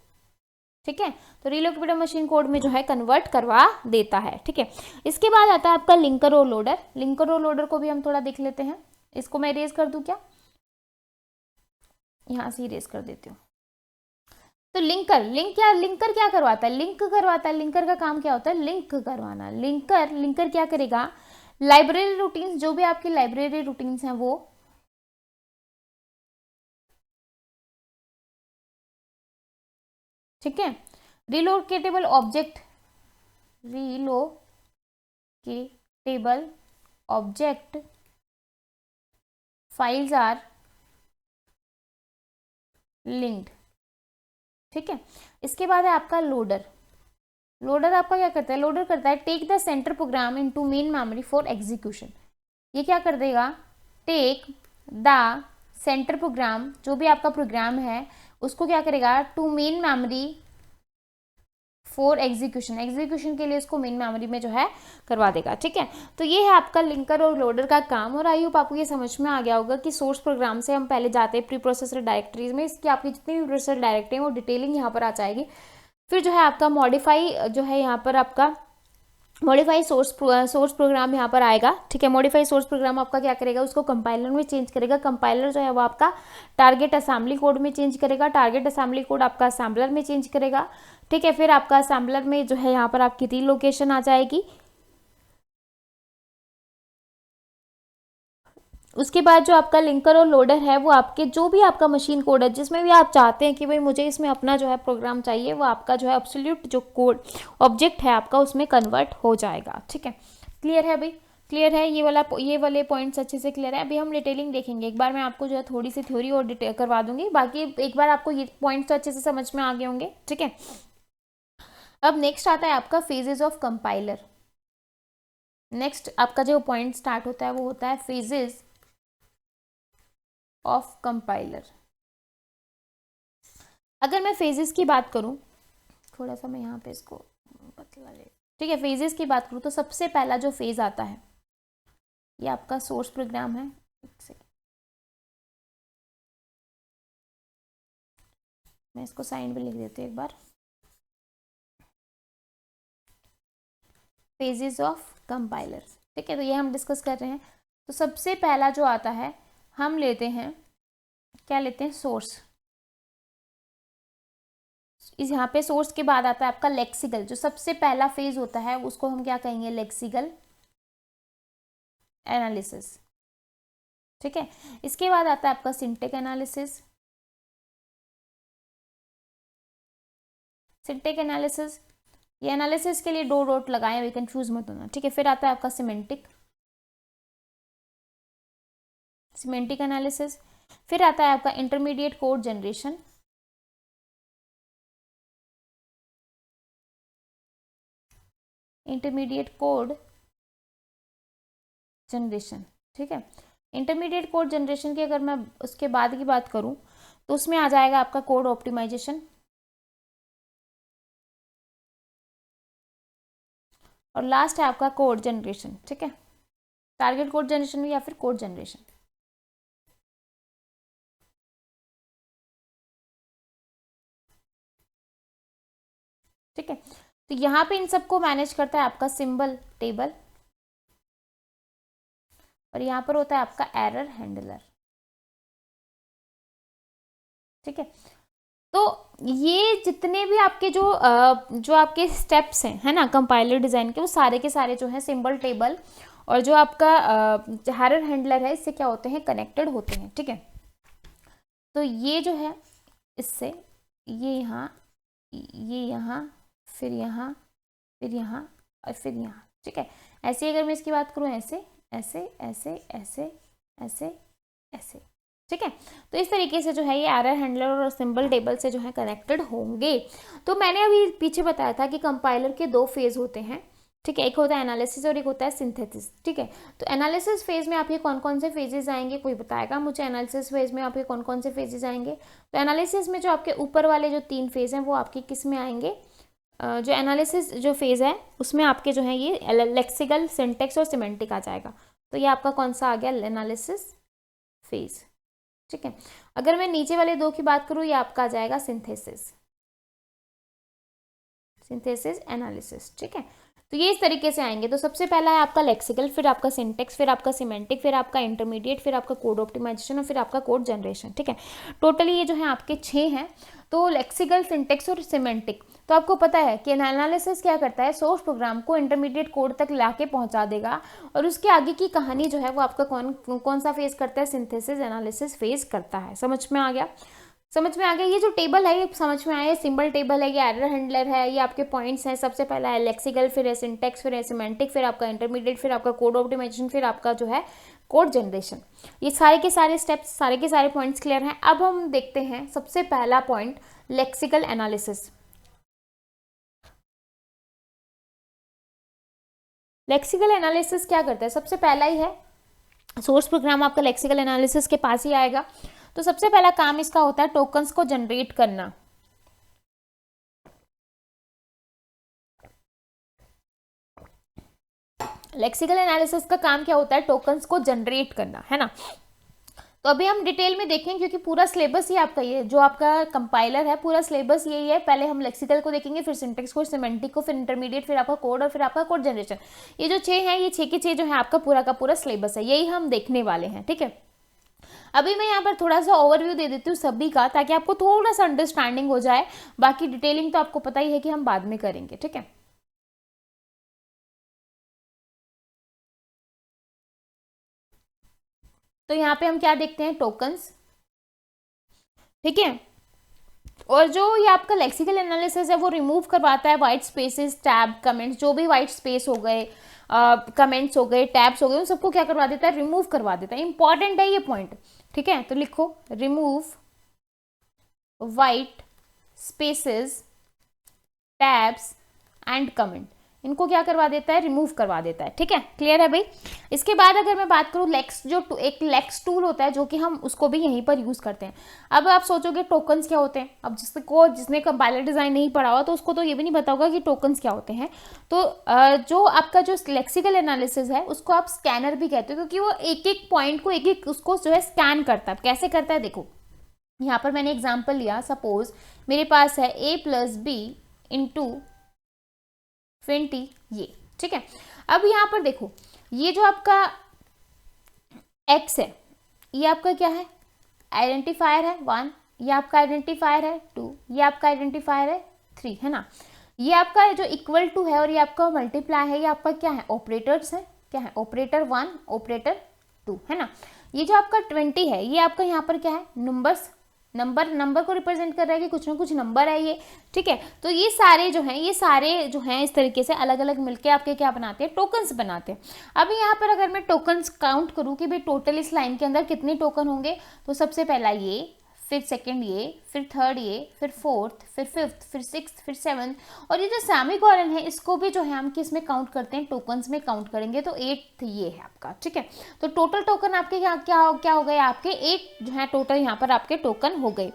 ठीक है। तो रिलोकेटेबल मशीन कोड में जो है कन्वर्ट करवा देता है, ठीक है। इसके बाद आता है आपका लिंकर और लोडर। लिंकर और लोडर को भी हम थोड़ा देख लेते हैं। इसको मैं इरेज कर दूं क्या, यहां से इरेज कर देती हूँ। तो लिंकर क्या करवाता है, लिंक करवाता है। लिंकर का काम क्या होता है, लिंक करवाना। लिंकर क्या करेगा, लाइब्रेरी रूटीन्स, जो भी आपकी लाइब्रेरी रूटीन्स हैं वो ठीक है। Relocatable object files are linked, ठीक है। इसके बाद है आपका लोडर। लोडर आपका क्या करता है, लोडर करता है take the center program into main memory for execution. ये क्या कर देगा, टेक द सेंटर प्रोग्राम, जो भी आपका प्रोग्राम है उसको क्या करेगा, to main memory for execution, execution के लिए इसको मेन मेमोरी में जो है करवा देगा, ठीक है। तो ये है आपका लिंकर और लोडर का काम। और आई होप आपको ये समझ में आ गया होगा कि सोर्स प्रोग्राम से हम पहले जाते हैं प्री प्रोसेसर डायरेक्टरीज में, इसकी आपकी जितनी भी प्रोसेसर डायरेक्टरी है वो डिटेलिंग यहाँ पर आ जाएगी। फिर जो है आपका मॉडिफाई जो है यहाँ पर आपका मॉडिफाई सोर्स प्रोग्राम यहाँ पर आएगा, ठीक है। मॉडिफाई सोर्स प्रोग्राम आपका क्या करेगा, उसको कंपाइलर में चेंज करेगा। कंपाइलर जो है वो आपका टारगेट असेंबली कोड में चेंज करेगा। टारगेट असेंबली कोड आपका असेंबलर में चेंज करेगा, ठीक है। फिर आपका असेंबलर में जो है यहाँ पर आपकी रीलोकेशन आ जाएगी। उसके बाद जो आपका लिंकर और लोडर है वो आपके जो भी आपका मशीन कोड है जिसमें भी आप चाहते हैं कि भाई मुझे इसमें अपना जो है प्रोग्राम चाहिए, वो आपका जो है एब्सोल्यूट जो कोड ऑब्जेक्ट है आपका उसमें कन्वर्ट हो जाएगा, ठीक है। क्लियर है भाई, क्लियर है, ये वाले पॉइंट्स अच्छे से क्लियर है। अभी हम डिटेलिंग देखेंगे, एक बार मैं आपको जो है थोड़ी सी थ्योरी और डिटेल करवा दूंगी, बाकी एक बार आपको ये पॉइंट्स तो अच्छे से समझ में आ गए होंगे, ठीक है। अब नेक्स्ट आता है आपका फेजेस ऑफ कंपाइलर। नेक्स्ट आपका जो पॉइंट स्टार्ट होता है वो होता है फेजेस ऑफ कंपाइलर। अगर मैं फेजेस की बात करूं, थोड़ा सा मैं यहाँ पे इसको बतला ले, ठीक है। फेजेस की बात करूं तो सबसे पहला जो फेज आता है ये आपका सोर्स प्रोग्राम है। मैं इसको साइन पे लिख देती हूँ एक बार। फेजेस ऑफ कंपाइलर, ठीक है। तो ये हम डिस्कस कर रहे हैं। तो सबसे पहला जो आता है हम लेते हैं, क्या लेते हैं, सोर्स। इस यहाँ पे सोर्स के बाद आता है आपका लेक्सिकल। जो सबसे पहला फेज होता है उसको हम क्या कहेंगे, लेक्सिकल एनालिसिस, ठीक है। इसके बाद आता है आपका सिंटेक एनालिसिस। सिंटेक एनालिसिस, ये एनालिसिस के लिए 2 डॉट लगाए, अभी कंफ्यूज मत होना, ठीक है। फिर आता है आपका सिमेंटिक एनालिसिस। फिर आता है आपका intermediate code generation. Intermediate code generation, ठीक है। इंटरमीडिएट कोड जनरेशन की अगर मैं उसके बाद की बात करूं तो उसमें आ जाएगा आपका कोड ऑप्टिमाइजेशन। और लास्ट है आपका कोड जनरेशन, ठीक है। टारगेट कोड जनरेशन में या फिर कोड जनरेशन। ठीक है, तो यहाँ पे इन सबको मैनेज करता है आपका सिंबल टेबल, और यहाँ पर होता है आपका एरर हैंडलर। ठीक है, तो ये जितने भी आपके जो आपके स्टेप्स हैं, है ना, कंपाइलर डिजाइन के, वो सारे के सारे जो है सिंबल टेबल और जो आपका एरर हैंडलर है, इससे क्या होते हैं, कनेक्टेड होते हैं। ठीक है, तो ये जो है इससे ये यहाँ, फिर यहाँ, फिर यहाँ और फिर यहाँ। ठीक है, ऐसे अगर मैं इसकी बात करूँ, ऐसे ऐसे ऐसे ऐसे ऐसे ऐसे। ठीक है, तो इस तरीके से जो है ये एरर हैंडलर और सिंबल टेबल से जो है कनेक्टेड होंगे। तो मैंने अभी पीछे बताया था कि कंपाइलर के 2 फेज होते हैं। ठीक है, एक होता है एनालिसिस और एक होता है सिंथेसिस। ठीक है, तो एनालिसिस फेज में आपके कौन कौन से फेजेस आएंगे, कोई बताएगा मुझे एनालिसिस फेज में आपके कौन कौन से फेजेस आएंगे। तो एनालिसिस में जो आपके ऊपर वाले जो 3 फेज हैं वो आपके किस में आएंगे, जो एनालिसिस जो फेज है उसमें आपके जो है ये लेक्सिकल, सिंटेक्स और सिमेंटिक आ जाएगा। तो ये आपका कौन सा आ गया, एनालिसिस फेज। ठीक है, अगर मैं नीचे वाले 2 की बात करूँ, ये आपका आ जाएगा सिंथेसिस एनालिसिस। ठीक है, तो ये इस तरीके से आएंगे। तो सबसे पहला है आपका लेक्सिकल, फिर आपका सिंटेक्स, फिर आपका सिमेंटिक, फिर आपका इंटरमीडिएट, फिर आपका कोड ऑप्टिमाइजेशन और फिर आपका कोड जनरेशन। ठीक है, टोटली ये जो है आपके 6 हैं। तो लेक्सिकल, सिंटेक्स और सिमेंटिक, तो आपको पता है कि एनालिसिस क्या करता है, सोर्स प्रोग्राम को इंटरमीडिएट कोड तक लाके पहुंचा देगा, और उसके आगे की कहानी जो है वो आपका कौन सा फेज करता है, सिंथेसिस एनालिसिस फेज करता है। समझ में आ गया, समझ में आ गया। ये जो टेबल है ये समझ में आया, सिंबल टेबल है, ये एरर हैंडलर है, ये आपके पॉइंट्स हैं। सबसे पहला है लेक्सिकल, फिर है सिंटेक्स, फिर है सिमेंटिक, फिर आपका इंटरमीडिएट, फिर आपका कोड ऑप्टिमाइजेशन, फिर आपका जो है कोड जनरेशन। ये सारे के सारे स्टेप्स, सारे के सारे पॉइंट्स क्लियर हैं। अब हम देखते हैं सबसे पहला point, lexical analysis. Lexical analysis क्या करता है, सबसे पहला ही है, सोर्स प्रोग्राम आपका लेक्सिकल एनालिसिस के पास ही आएगा। तो सबसे पहला काम इसका होता है टोकन्स को जनरेट करना। लेक्सिकल एनालिसिस का काम क्या होता है, टोकन्स को जनरेट करना, है ना। तो अभी हम डिटेल में देखें, क्योंकि पूरा सिलेबस ही आपका ये जो आपका कंपाइलर है, पूरा सिलेबस यही है। पहले हम लेक्सिकल को देखेंगे, फिर सिंटेक्स को, सिमेंटिक को, फिर इंटरमीडिएट, फिर आपका कोड और फिर आपका कोड जनरेशन। ये जो 6 हैं, ये 6 के 6 जो है आपका पूरा का पूरा सिलेबस है, यही हम देखने वाले हैं। ठीक है, अभी मैं यहाँ पर थोड़ा सा ओवरव्यू दे देती हूँ सभी का, ताकि आपको थोड़ा सा अंडरस्टैंडिंग हो जाए। बाकी डिटेलिंग तो आपको पता ही है कि हम बाद में करेंगे। ठीक है, तो यहाँ पे हम क्या देखते हैं, टोकन्स। ठीक है, और जो ये आपका लेक्सिकल एनालिसिस है वो रिमूव करवाता है वाइट स्पेसेस, टैब, कमेंट्स, जो भी वाइट स्पेस हो गए, कमेंट्स हो गए, टैब्स हो गए, उन सबको क्या करवा देता है, रिमूव करवा देता है। इंपॉर्टेंट है ये पॉइंट। ठीक है, तो लिखो, remove white spaces, tabs and comment, इनको क्या करवा देता है, रिमूव करवा देता है। ठीक है, क्लियर है भाई। इसके बाद अगर मैं बात करूँ लेक्स, जो एक लेक्स टूल होता है, जो कि हम उसको भी यहीं पर यूज करते हैं। अब आप सोचोगे टोकन्स क्या होते हैं, अब जिसने कंपाइलर डिजाइन नहीं पढ़ा हुआ तो उसको तो ये भी नहीं पता होगा कि टोकन्स क्या होते हैं। तो जो आपका जो लेक्सिकल एनालिसिस है उसको आप स्कैनर भी कहते हो, क्योंकि वो एक एक पॉइंट को, एक एक उसको जो है स्कैन करता है। कैसे करता है, देखो यहाँ पर मैंने एग्जाम्पल लिया, सपोज मेरे पास है a+b इंटू 20 ये। ठीक है, अब यहाँ पर देखो, ये जो आपका x है, ये आपका क्या है, आइडेंटिफायर है 1, ये आपका आइडेंटिफायर है 2, ये आपका आइडेंटिफायर है 3, है ना। ये आपका जो इक्वल टू है और ये आपका मल्टीप्लाई है, ये आपका क्या है, ऑपरेटर्स है, क्या है, ऑपरेटर 1, ऑपरेटर 2, है ना। ये जो आपका 20 है, ये आपका यहाँ पर क्या है, नंबर को रिप्रेजेंट कर रहा है कि कुछ ना कुछ नंबर है ये। ठीक है, तो ये सारे जो हैं इस तरीके से अलग अलग मिलके आपके क्या बनाते हैं, टोकन्स बनाते हैं। अब यहाँ पर अगर मैं टोकन्स काउंट करूँ कि भाई टोटल इस लाइन के अंदर कितने टोकन होंगे, तो सबसे पहला ये, फिर सेकंड ये, फिर थर्ड ये, फिर फोर्थ, फिर फिफ्थ, फिर सिक्स्थ, फिर सेवन्थ, और ये जो सेमीकोलन है इसको भी जो है हम किस में काउंट करते हैं, टोकन्स में काउंट करेंगे, तो 8 ये है आपका। ठीक है, तो टोटल टोकन आपके क्या क्या हो गए, आपके 8 जो है टोटल यहाँ पर आपके टोकन हो गए।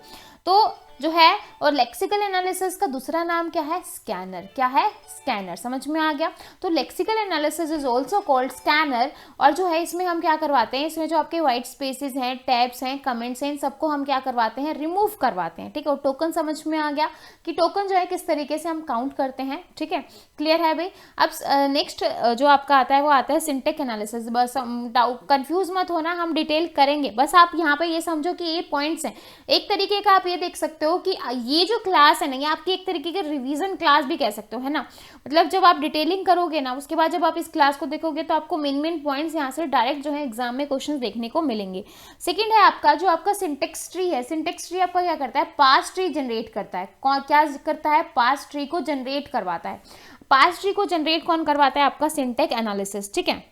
तो जो है, और लेक्सिकल एनालिसिस का दूसरा नाम क्या है? स्कैनर। क्या है? स्कैनर। समझ में आ गया? तो lexical analysis is also called scanner. और जो है इसमें हम क्या करवाते हैं, इसमें जो आपके व्हाइट स्पेसेस हैं, टैब्स हैं, कमेंट्स हैं, इन सबको हम क्या करवाते हैं? रिमूव करवाते हैं। ठीक है, और टोकन समझ में आ गया कि टोकन जो है किस तरीके से हम काउंट करते हैं। ठीक है, क्लियर है भाई? अब नेक्स्ट जो आपका आता है वो आता है सिंटेक्स एनालिसिस। बस कंफ्यूज मत होना, हम डिटेल करेंगे, बस आप यहाँ पे ये समझो कि ये पॉइंट्स हैं। एक तरीके का आप ये देख सकते हो कि ये जो क्लास है ना, ये आपकी एक तरीके की रिवीजन क्लास भी कह सकते हो, है ना। मतलब जब आप डिटेलिंग करोगे ना, उसके बाद जब आप इस क्लास को देखोगे तो आपको मेन पॉइंट्स यहाँ से डायरेक्ट जो है एग्जाम में क्वेश्चन देखने को मिलेंगे। सेकेंड है आपका जो आपका सिंटेक्स ट्री है। सिंटेक्स ट्री आपका क्या करता है? पास्ट ट्री जनरेट करता है। क्या करता है? पास्ट ट्री को जनरेट करवाता है। पास्ट ट्री को जनरेट कौन करवाता है? आपका सिंटेक्स एनालिसिस। ठीक है,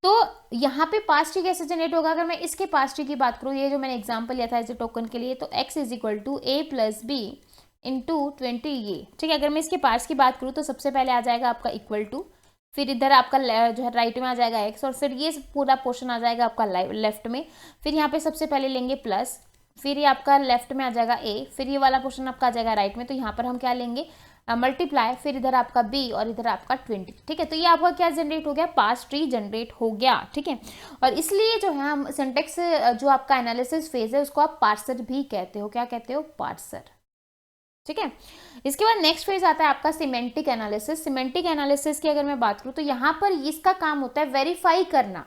तो यहाँ पे पास्ट ट्री कैसे जनरेट होगा? अगर मैं इसके पास्ट ट्री की बात करूँ, ये जो मैंने एग्जांपल लिया था एज ए टोकन के लिए, तो x is equal to a plus B into 20 ये। ठीक है, अगर मैं इसके पार्ट्स की बात करूँ तो सबसे पहले आ जाएगा आपका इक्वल टू, फिर इधर आपका जो है राइट में आ जाएगा x, और फिर ये पूरा पोर्शन आ जाएगा आपका लेफ्ट में। फिर यहाँ पे सबसे पहले लेंगे प्लस, फिर ये आपका लेफ्ट में आ जाएगा a, फिर ये वाला पोर्शन आपका आ जाएगा राइट में। तो यहाँ पर हम क्या लेंगे? मल्टीप्लाई, फिर इधर आपका b और इधर आपका 20। ठीक है, तो ये आपका क्या जनरेट हो गया? पास्ट ट्री जनरेट हो गया। ठीक है, और इसलिए जो है हम सिंटेक्स जो आपका एनालिसिस फेज है उसको आप पार्सर भी कहते हो। क्या कहते हो? पार्सर। ठीक है, इसके बाद नेक्स्ट फेज आता है आपका सिमेंटिक एनालिसिस। सिमेंटिक एनालिसिस की अगर मैं बात करूँ तो यहाँ पर इसका काम होता है वेरीफाई करना।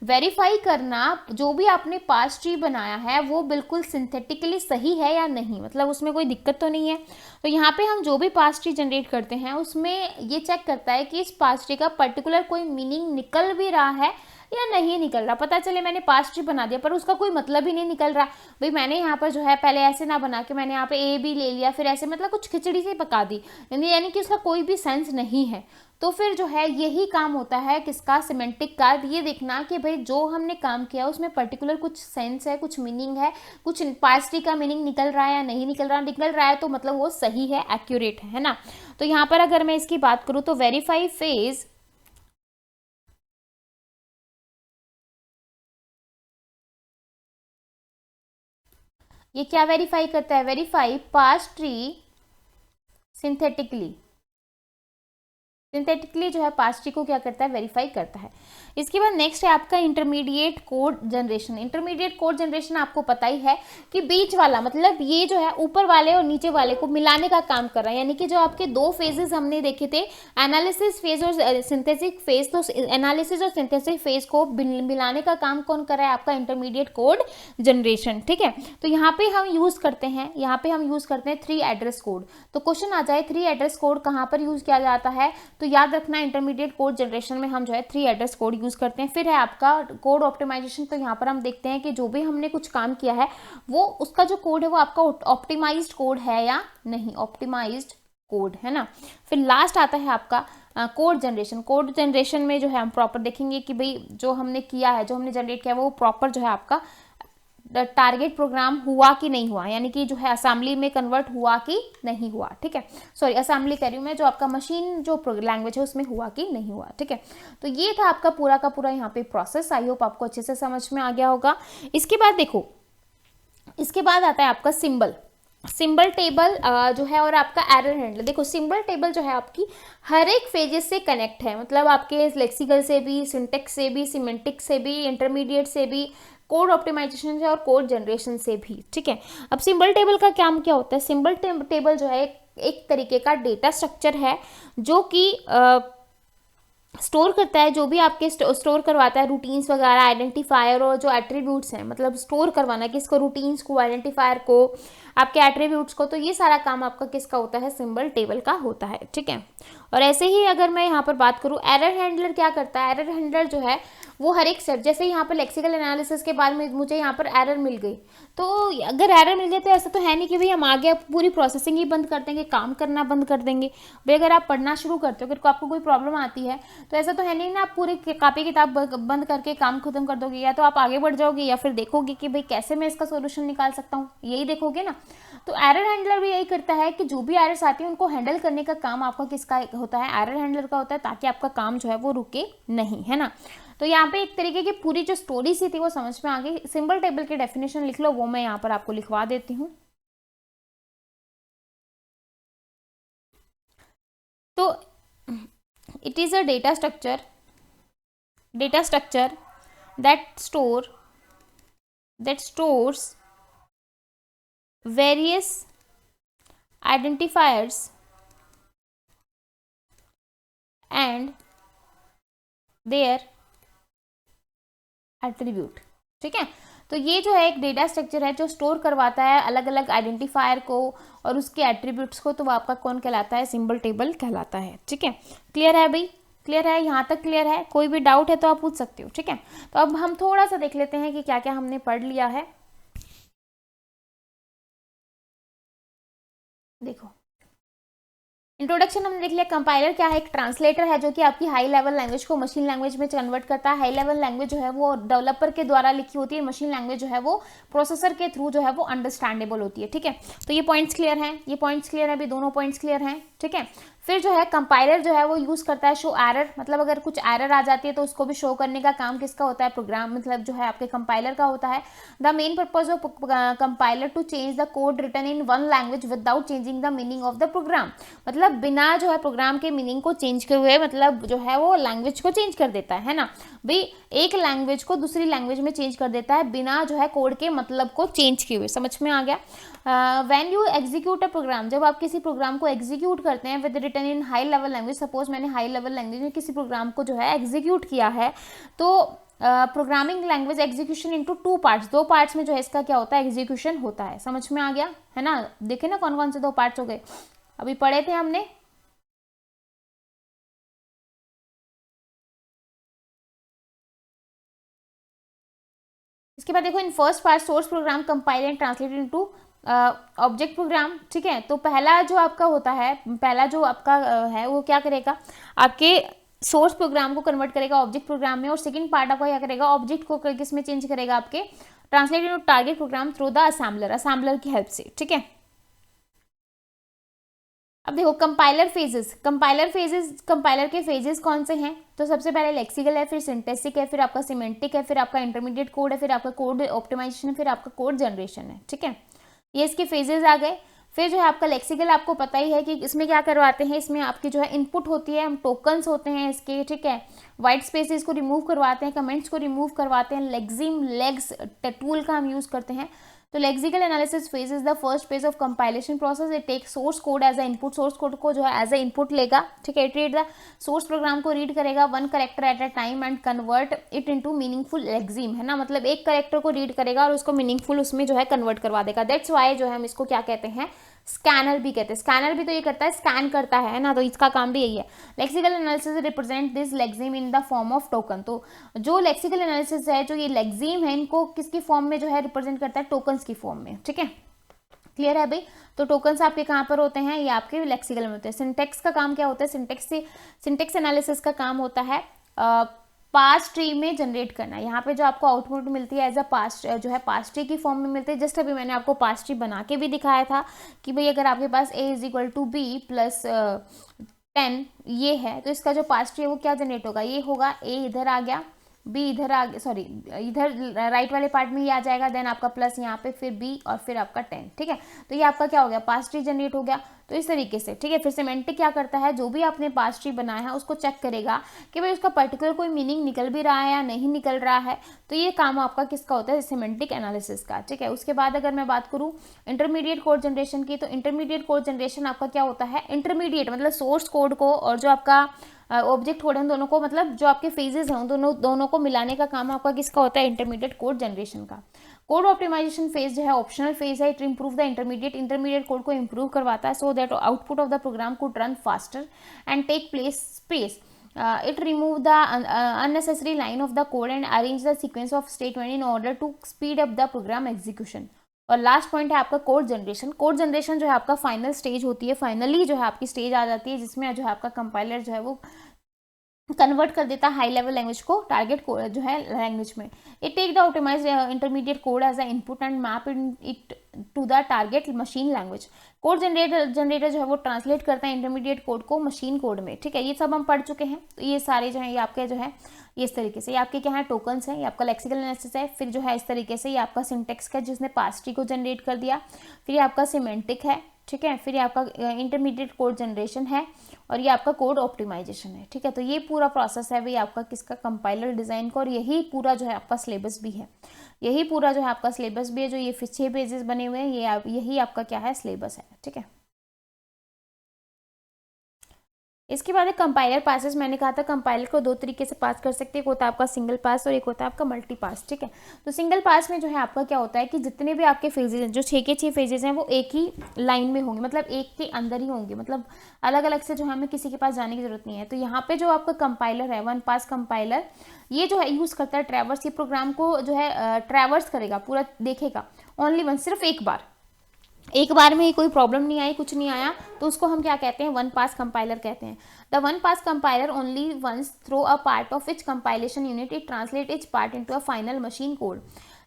वेरीफाई करना जो भी आपने पास्ट ट्री बनाया है वो बिल्कुल सिंथेटिकली सही है या नहीं, मतलब उसमें कोई दिक्कत तो नहीं है। तो यहाँ पे हम जो भी पास्ट ट्री जनरेट करते हैं उसमें ये चेक करता है कि इस पास्ट ट्री का पर्टिकुलर कोई मीनिंग निकल भी रहा है या नहीं निकल रहा। पता चले मैंने पास्ट ट्री बना दिया पर उसका कोई मतलब ही नहीं निकल रहा, भाई मैंने यहाँ पर जो है पहले ऐसे ना बना के मैंने यहाँ पे ए बी ले लिया, फिर ऐसे मतलब कुछ खिचड़ी से पका दी, यानी कि उसका कोई भी सेंस नहीं है। तो फिर जो है यही काम होता है किसका? सिमेंटिक का। ये देखना कि भाई जो हमने काम किया उसमें पर्टिकुलर कुछ सेंस है, कुछ मीनिंग है, कुछ पास्ट ट्री का मीनिंग निकल रहा है या नहीं निकल रहा। निकल रहा है तो मतलब वो सही है, एक्यूरेट है ना। तो यहाँ पर अगर मैं इसकी बात करूँ तो वेरीफाई फेज ये क्या वेरीफाई करता है? Verify past tree synthetically. Synthetically जो है पास्ट ट्री को क्या करता है? वेरीफाई करता है। इसके बाद नेक्स्ट है आपका intermediate code generation. Intermediate code generation आपको पता ही है कि बीच वाला, मतलब ये जो है ऊपर वाले और नीचे वाले को मिलाने का काम कर रहा है। यानी कि जो आपके दो फेजेस हमने देखे थे, एनालिसिस फेज और सिंथेसिस फेज, तो एनालिसिस और सिंथेसिस फेज को मिलाने का काम कौन कर रहा है? आपका इंटरमीडिएट कोड जनरेशन। ठीक है, तो यहाँ पे हम यूज करते हैं, यहाँ पे हम यूज करते हैं 3 एड्रेस कोड। तो क्वेश्चन आ जाए 3 एड्रेस कोड कहाँ पर यूज किया जाता है, तो याद रखना इंटरमीडिएट कोड जनरेशन में हम जो है 3 एड्रेस कोड यूज करते हैं। फिर है आपका कोड ऑप्टिमाइजेशन। तो यहाँ पर हम देखते हैं कि जो भी हमने कुछ काम किया है वो उसका जो कोड है वो आपका ऑप्टिमाइज्ड कोड है या नहीं, ऑप्टिमाइज्ड कोड है ना। फिर लास्ट आता है आपका कोड जनरेशन। कोड जनरेशन में जो है हम प्रॉपर देखेंगे कि भाई जो हमने किया है, जो हमने जनरेट किया है वो प्रॉपर जो है आपका टारगेट प्रोग्राम हुआ कि नहीं हुआ, यानी कि जो है असेंबली में कन्वर्ट हुआ कि नहीं हुआ। ठीक है, सॉरी असेंबली कह रही हूँ मैं, जो आपका मशीन जो लैंग्वेज है उसमें हुआ कि नहीं हुआ। ठीक है, तो ये था आपका पूरा का पूरा यहाँ पे प्रोसेस। आई होप आपको अच्छे से समझ में आ गया होगा। इसके बाद देखो, इसके बाद आता है आपका सिंबल टेबल जो है और आपका एरर हैंडलर। देखो सिंबल टेबल जो है आपकी हर एक फेजेस से कनेक्ट है, मतलब आपके लेक्सिकल से भी, सिंटेक्स से भी, सिमेंटिक से भी, इंटरमीडिएट से भी, कोड ऑप्टिमाइजेशन से और कोड जनरेशन से भी। ठीक है, अब सिंबल टेबल का काम क्या होता है? सिंबल टेबल जो है एक तरीके का डेटा स्ट्रक्चर है जो कि स्टोर करता है, जो भी आपके स्टोर करवाता है रूटीन्स वगैरह, आइडेंटिफायर और जो एट्रीब्यूट्स हैं, मतलब स्टोर करवाना किसको? रूटीन्स को, आइडेंटिफायर को, आपके एट्रीब्यूट्स को। तो ये सारा काम आपका किसका होता है? सिंबल टेबल का होता है। ठीक है, और ऐसे ही अगर मैं यहाँ पर बात करूँ, एरर हैंडलर क्या करता है? एरर हैंडलर जो है वो हर एक सेट, जैसे यहाँ पर लेक्सिकल एनालिसिस के बाद में मुझे यहाँ पर एरर मिल गई, तो अगर एरर मिल गई तो ऐसा तो है नहीं कि भाई हम आगे पूरी प्रोसेसिंग ही बंद कर देंगे, काम करना बंद कर देंगे। भाई अगर आप पढ़ना शुरू करते हो, अगर आपको कोई प्रॉब्लम आती है तो ऐसा तो है नहीं ना आप पूरी कॉपी किताब बंद करके काम खत्म कर दोगे, या तो आप आगे बढ़ जाओगे या फिर देखोगे कि भाई कैसे मैं इसका सोल्यूशन निकाल सकता हूँ, यही देखोगे ना। तो एरर हैंडलर भी यही करता है कि जो भी एरर्स आती है उनको हैंडल करने का काम आपका किसका होता है? एरर हैंडलर का होता है, ताकि आपका काम जो है वो रुके नहीं, है ना। तो यहाँ पे एक तरीके की पूरी जो स्टोरी सी थी वो समझ में आ गई। सिंबल टेबल की डेफिनेशन लिख लो, वो मैं यहाँ पर आपको लिखवा देती हूँ। तो it is a data structure that stores various identifiers and their attribute। ठीक है, तो ये जो है एक डेटा स्ट्रक्चर है जो स्टोर करवाता है अलग अलग आइडेंटिफायर को और उसके एट्रीब्यूट्स को, तो वो आपका कौन कहलाता है? सिंबल टेबल कहलाता है। ठीक है, क्लियर है भाई? क्लियर है? यहाँ तक क्लियर है? कोई भी डाउट है तो आप पूछ सकते हो। ठीक है, तो अब हम थोड़ा सा देख लेते हैं कि क्या क्या हमने पढ़ लिया है। देखो, इंट्रोडक्शन हमने देख लिया। कंपाइलर क्या है? एक ट्रांसलेटर है जो कि आपकी हाई लेवल लैंग्वेज को मशीन लैंग्वेज में कन्वर्ट करता है। हाई लेवल लैंग्वेज जो है वो डेवलपर के द्वारा लिखी होती है, मशीन लैंग्वेज जो है वो प्रोसेसर के थ्रू जो है वो अंडरस्टैंडेबल होती है। ठीक है, तो ये पॉइंट्स क्लियर हैं? ये पॉइंट्स क्लियर है? अभी दोनों पॉइंट्स क्लियर हैं। ठीक है, फिर जो है कंपाइलर जो है वो यूज करता है शो एरर, मतलब अगर कुछ एरर आ जाती है तो उसको भी शो करने का काम किसका होता है? प्रोग्राम, मतलब जो है आपके कंपाइलर का होता है। The main purpose of compiler to change the code written in one language without changing the meaning of the program, मतलब बिना जो है प्रोग्राम के मीनिंग को चेंज किए हुए, मतलब जो है वो लैंग्वेज को चेंज कर देता है ना भाई, एक लैंग्वेज को दूसरी लैंग्वेज में चेंज कर देता है बिना जो है कोड के मतलब को चेंज किए हुए। समझ में आ गया? When you execute a program, जब आप किसी प्रोग्राम को एग्जीक्यूट करते हैं with written in high level language, suppose मैंने हाई लेवल लैंग्वेज में किसी प्रोग्राम को जो है एग्जीक्यूट किया है, तो programming language execution into two parts, दो पार्ट्स में जो है इसका क्या होता है? एग्जीक्यूशन होता है। समझ में आ गया है ना? देखे ना कौन कौन से दो पार्ट्स हो गए, अभी पढ़े थे हमने। इसके बाद देखो, in first part source program compile and translate into object program. ठीक है, तो पहला जो आपका होता है, पहला जो आपका है वो क्या करेगा? आपके सोर्स प्रोग्राम को कन्वर्ट करेगा ऑब्जेक्ट प्रोग्राम में, और सेकंड पार्ट आपका क्या करेगा? ऑब्जेक्ट को किस में चेंज करेगा? आपके translate into target program through the assembler की हेल्प से। ठीक है, अब देखो कंपाइलर के फेजेस कौन से हैं? तो सबसे पहले लेक्सिकल है, फिर सिंटेक्टिक है, फिर आपका सिमेंटिक है, फिर आपका इंटरमीडिएट कोड है, फिर आपका कोड ऑप्टिमाइजेशन है, फिर आपका कोड जनरेशन है। ठीक है, ये इसके फेजेस आ गए। फिर जो है आपका लेक्सिकल, आपको पता ही है कि इसमें क्या करवाते हैं, इसमें आपकी जो है इनपुट होती है, हम टोकन्स होते हैं इसके। ठीक है, वाइट स्पेसेस को रिमूव करवाते हैं, कमेंट्स को रिमूव करवाते हैं, लेग्स टूल का हम यूज करते हैं। तो lexical analysis phase is the first phase of compilation process. It take source code as a input, source code को जो है एज अ इनपुट लेगा। ठीक है, it read the source program को रीड करेगा one character at a time and convert it into meaningful lexeme, है ना, मतलब एक करेक्टर को रीड करेगा और उसको मीनिंगफुल उसमें जो है कन्वर्ट करवा देगा। दैट्स वाई जो है हम इसको क्या कहते हैं? स्कैनर भी कहते हैं। स्कैनर भी तो ये करता है, स्कैन करता है ना, तो इसका काम भी यही है। Lexical analysis represent this lexeme in the form of token. तो जो लेक्सिकल एनालिसिस है, जो ये लेक्सिम है, इनको किसकी फॉर्म में जो है रिप्रेजेंट करता है? टोकन्स की फॉर्म में। ठीक है, क्लियर है भाई? तो टोकन्स आपके कहाँ पर होते हैं? ये आपके लेक्सिकल में होते हैं। सिंटेक्स का काम क्या होता है? सिंटेक्स एनालिसिस का काम होता है पास ट्री में जनरेट करना। यहाँ पे जो आपको आउटपुट मिलती है एज अ पास, जो है पास ट्री की फॉर्म में मिलती है। जस्ट अभी मैंने आपको पास ट्री बना के भी दिखाया था कि भाई अगर आपके पास a is equal to B plus 10 ये है, तो इसका जो पास ट्री है वो क्या जनरेट होगा? ये होगा, a इधर आ गया, बी इधर आ गया, सॉरी इधर राइट वाले पार्ट में ये आ जाएगा, देन आपका प्लस यहाँ पे, फिर बी और फिर आपका 10। ठीक है, तो ये आपका क्या हो गया? पास ट्री जनरेट हो गया। तो इस तरीके से। ठीक है, फिर सिमेंटिक क्या करता है? जो भी आपने पास ट्री बनाया है उसको चेक करेगा कि भाई उसका पर्टिकुलर कोई मीनिंग निकल भी रहा है या नहीं निकल रहा है। तो ये काम आपका किसका होता है? सिमेंटिक एनालिसिस का। ठीक है, उसके बाद अगर मैं बात करूँ इंटरमीडिएट कोड जनरेशन की, तो इंटरमीडिएट कोड जनरेशन आपका क्या होता है? इंटरमीडिएट मतलब सोर्स कोड को और जो आपका ऑब्जेक्ट कोड है, दोनों को, मतलब जो आपके फेजेस हैं दोनों को मिलाने का काम आपका किसका होता है? इंटरमीडिएट कोड जनरेशन का। कोड ऑप्टिमाइजेशन फेज जो है ऑप्शनल फेज है। It improve the intermediate code को इम्प्रूव करवाता है so that output of the program could run faster and take place space. It remove the unnecessary line of the code and arrange the sequence of statement in order to speed up the program execution। और last point है आपका code generation. Code generation जो है आपका final stage होती है, finally जो है आपकी स्टेज आ जाती है जिसमें जो है आपका कंपाइलर जो है वो कन्वर्ट कर देता है हाई लेवल लैंग्वेज को टारगेट जो है लैंग्वेज में। It take the optimized intermediate code as a input and map it to the target machine language. Code generator जो है वो ट्रांसलेट करता है इंटरमीडिएट कोड को मशीन कोड में। ठीक है, ये सब हम पढ़ चुके हैं। तो ये सारे जो है ये आपके जो है ये इस तरीके से, ये आपके क्या है? टोकन्स है, ये आपका लेक्सिकल एनालिसिस है। फिर जो है इस तरीके से ये आपका सिंटेक्स का जिसने पास ट्री को जनरेट कर दिया। फिर ये आपका सिमेंटिक है, ठीक है, फिर ये आपका इंटरमीडिएट कोड जनरेशन है, और ये आपका कोड ऑप्टिमाइजेशन है। ठीक है, तो ये पूरा प्रोसेस है भाई आपका किसका, कंपाइलर डिज़ाइन का, और यही पूरा जो है आपका सिलेबस भी है, यही पूरा जो है आपका सिलेबस भी है, जो ये 6 पेजेस बने हुए हैं, यही आपका क्या है, सिलेबस है। ठीक है, इसके बाद कंपाइलर पासेस, मैंने कहा था कंपाइलर को 2 तरीके से पास कर सकते हैं, एक होता है आपका सिंगल पास और एक होता है आपका मल्टी पास। ठीक है, तो सिंगल पास में जो है आपका क्या होता है कि जितने भी आपके फेजेज हैं, जो 6 के 6 फेजेज हैं, वो एक ही लाइन में होंगे, मतलब एक के अंदर ही होंगे, मतलब अलग अलग से जो है हमें किसी के पास जाने की जरूरत नहीं है। तो यहाँ पे जो आपका कंपाइलर है, वन पास कंपाइलर, ये जो है यूज़ करता है ट्रैवर्स, ये प्रोग्राम को जो है ट्रैवर्स करेगा, पूरा देखेगा, ओनली वन, सिर्फ एक बार में ही कोई प्रॉब्लम नहीं आई, कुछ नहीं आया, तो उसको हम क्या कहते हैं, वन पास कंपाइलर कहते हैं। The one pass compiler only once throw a part of each compilation unit, it translate each part into a final machine code.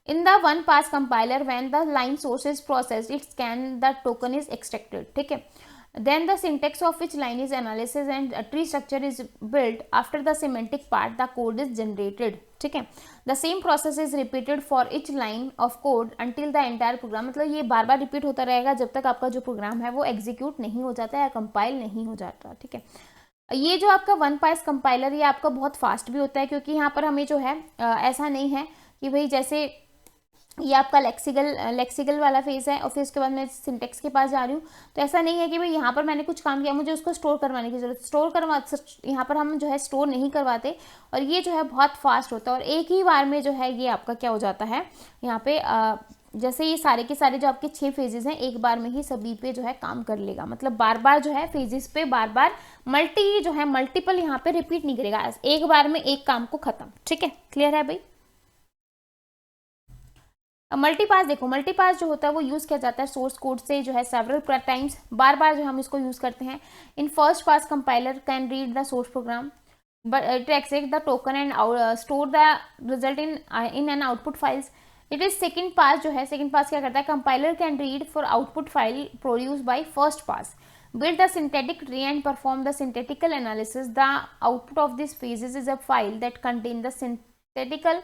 In the one pass compiler, when the line source is processed, it scan the token is extracted. ठीक है, then the syntax of each line is analysis and a tree structure is built. After the semantic part, the code is generated. ठीक है, the same process is repeated for each line of code until the entire program, मतलब ये बार बार repeat होता रहेगा जब तक आपका जो प्रोग्राम है वो एग्जीक्यूट नहीं हो जाता या कंपाइल नहीं हो जाता। ठीक है, ये जो आपका वन पास कंपाइलर, ये आपका बहुत फास्ट भी होता है, क्योंकि यहाँ पर हमें जो है ऐसा नहीं है कि भाई जैसे ये आपका लेक्सिकल वाला फेज है और फिर उसके बाद मैं सिंटेक्स के पास जा रही हूँ, तो ऐसा नहीं है कि भाई यहाँ पर मैंने कुछ काम किया मुझे उसको स्टोर करवाने की जरूरत, यहाँ पर हम जो है स्टोर नहीं करवाते, और ये जो है बहुत फास्ट होता है, और एक ही बार में जो है ये आपका क्या हो जाता है, यहाँ पे जैसे ये सारे के सारे जो आपके 6 फेजेस हैं, एक बार में ही सभी पे जो है काम कर लेगा, मतलब बार बार जो है फेजेस पे बार बार मल्टीपल यहाँ पे रिपीट नहीं करेगा, एक बार में एक काम को खत्म। ठीक है, क्लियर है भाई। मल्टीपास देखो, मल्टीपास जो होता है वो यूज़ किया जाता है सोर्स कोड से जो है सेवरल टाइम्स, बार बार जो हम इसको यूज़ करते हैं। In first pass compiler can read the source program but it accept the token and store the result in an output files. It is second pass जो है, सेकेंड पास क्या करता है, compiler can read for output file produce by first pass, build the syntactic tree and perform the syntactical analysis. The output of this phases is a file that contain the syntactical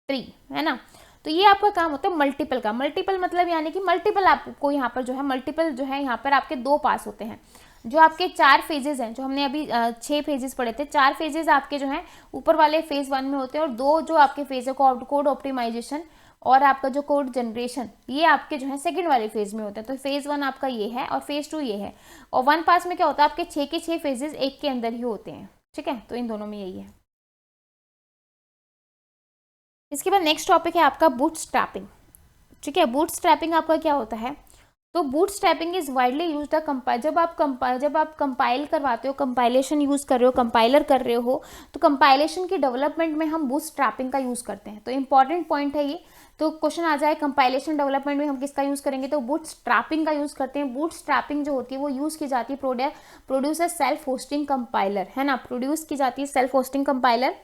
tree, है ना। तो ये आपका काम होता है multiple का, multiple मतलब यानी कि मल्टीपल आपको यहाँ पर जो है मल्टीपल जो है यहाँ पर आपके 2 पास होते हैं, जो आपके 4 फेजेस हैं, जो हमने अभी 6 फेजेस पढ़े थे, 4 फेजेस आपके जो हैं ऊपर वाले फेज 1 में होते हैं, और 2 जो आपके फेज है कोड ऑप्टिमाइजेशन और आपका जो कोड जनरेशन, ये आपके जो है सेकंड वाले फेज में होते हैं। तो फेज 1 आपका ये है और फेज 2 ये है, और वन पास में क्या होता है, आपके 6 के 6 फेजेस एक के अंदर ही होते हैं। ठीक है, तो इन दोनों में यही है। इसके बाद नेक्स्ट टॉपिक है आपका बूटस्ट्रैपिंग। ठीक है, बूटस्ट्रैपिंग आपका क्या होता है, तो bootstrapping is widely use the जब आप कंपाइल करवाते हो, कंपाइलेशन यूज़ कर रहे हो, कंपाइलर कर रहे हो, तो कंपाइलेशन की डेवलपमेंट में हम बूटस्ट्रैपिंग का यूज़ करते हैं। तो इंपॉर्टेंट पॉइंट है ये, तो क्वेश्चन आ जाए कंपाइलेशन डेवलपमेंट में हम किसका यूज़ करेंगे, तो बूटस्ट्रैपिंग का यूज़ करते हैं। बूटस्ट्रैपिंग जो होती है वो यूज़ की जाती है produce a self hosting compiler, है ना, प्रोड्यूस की जाती है self hosting compiler.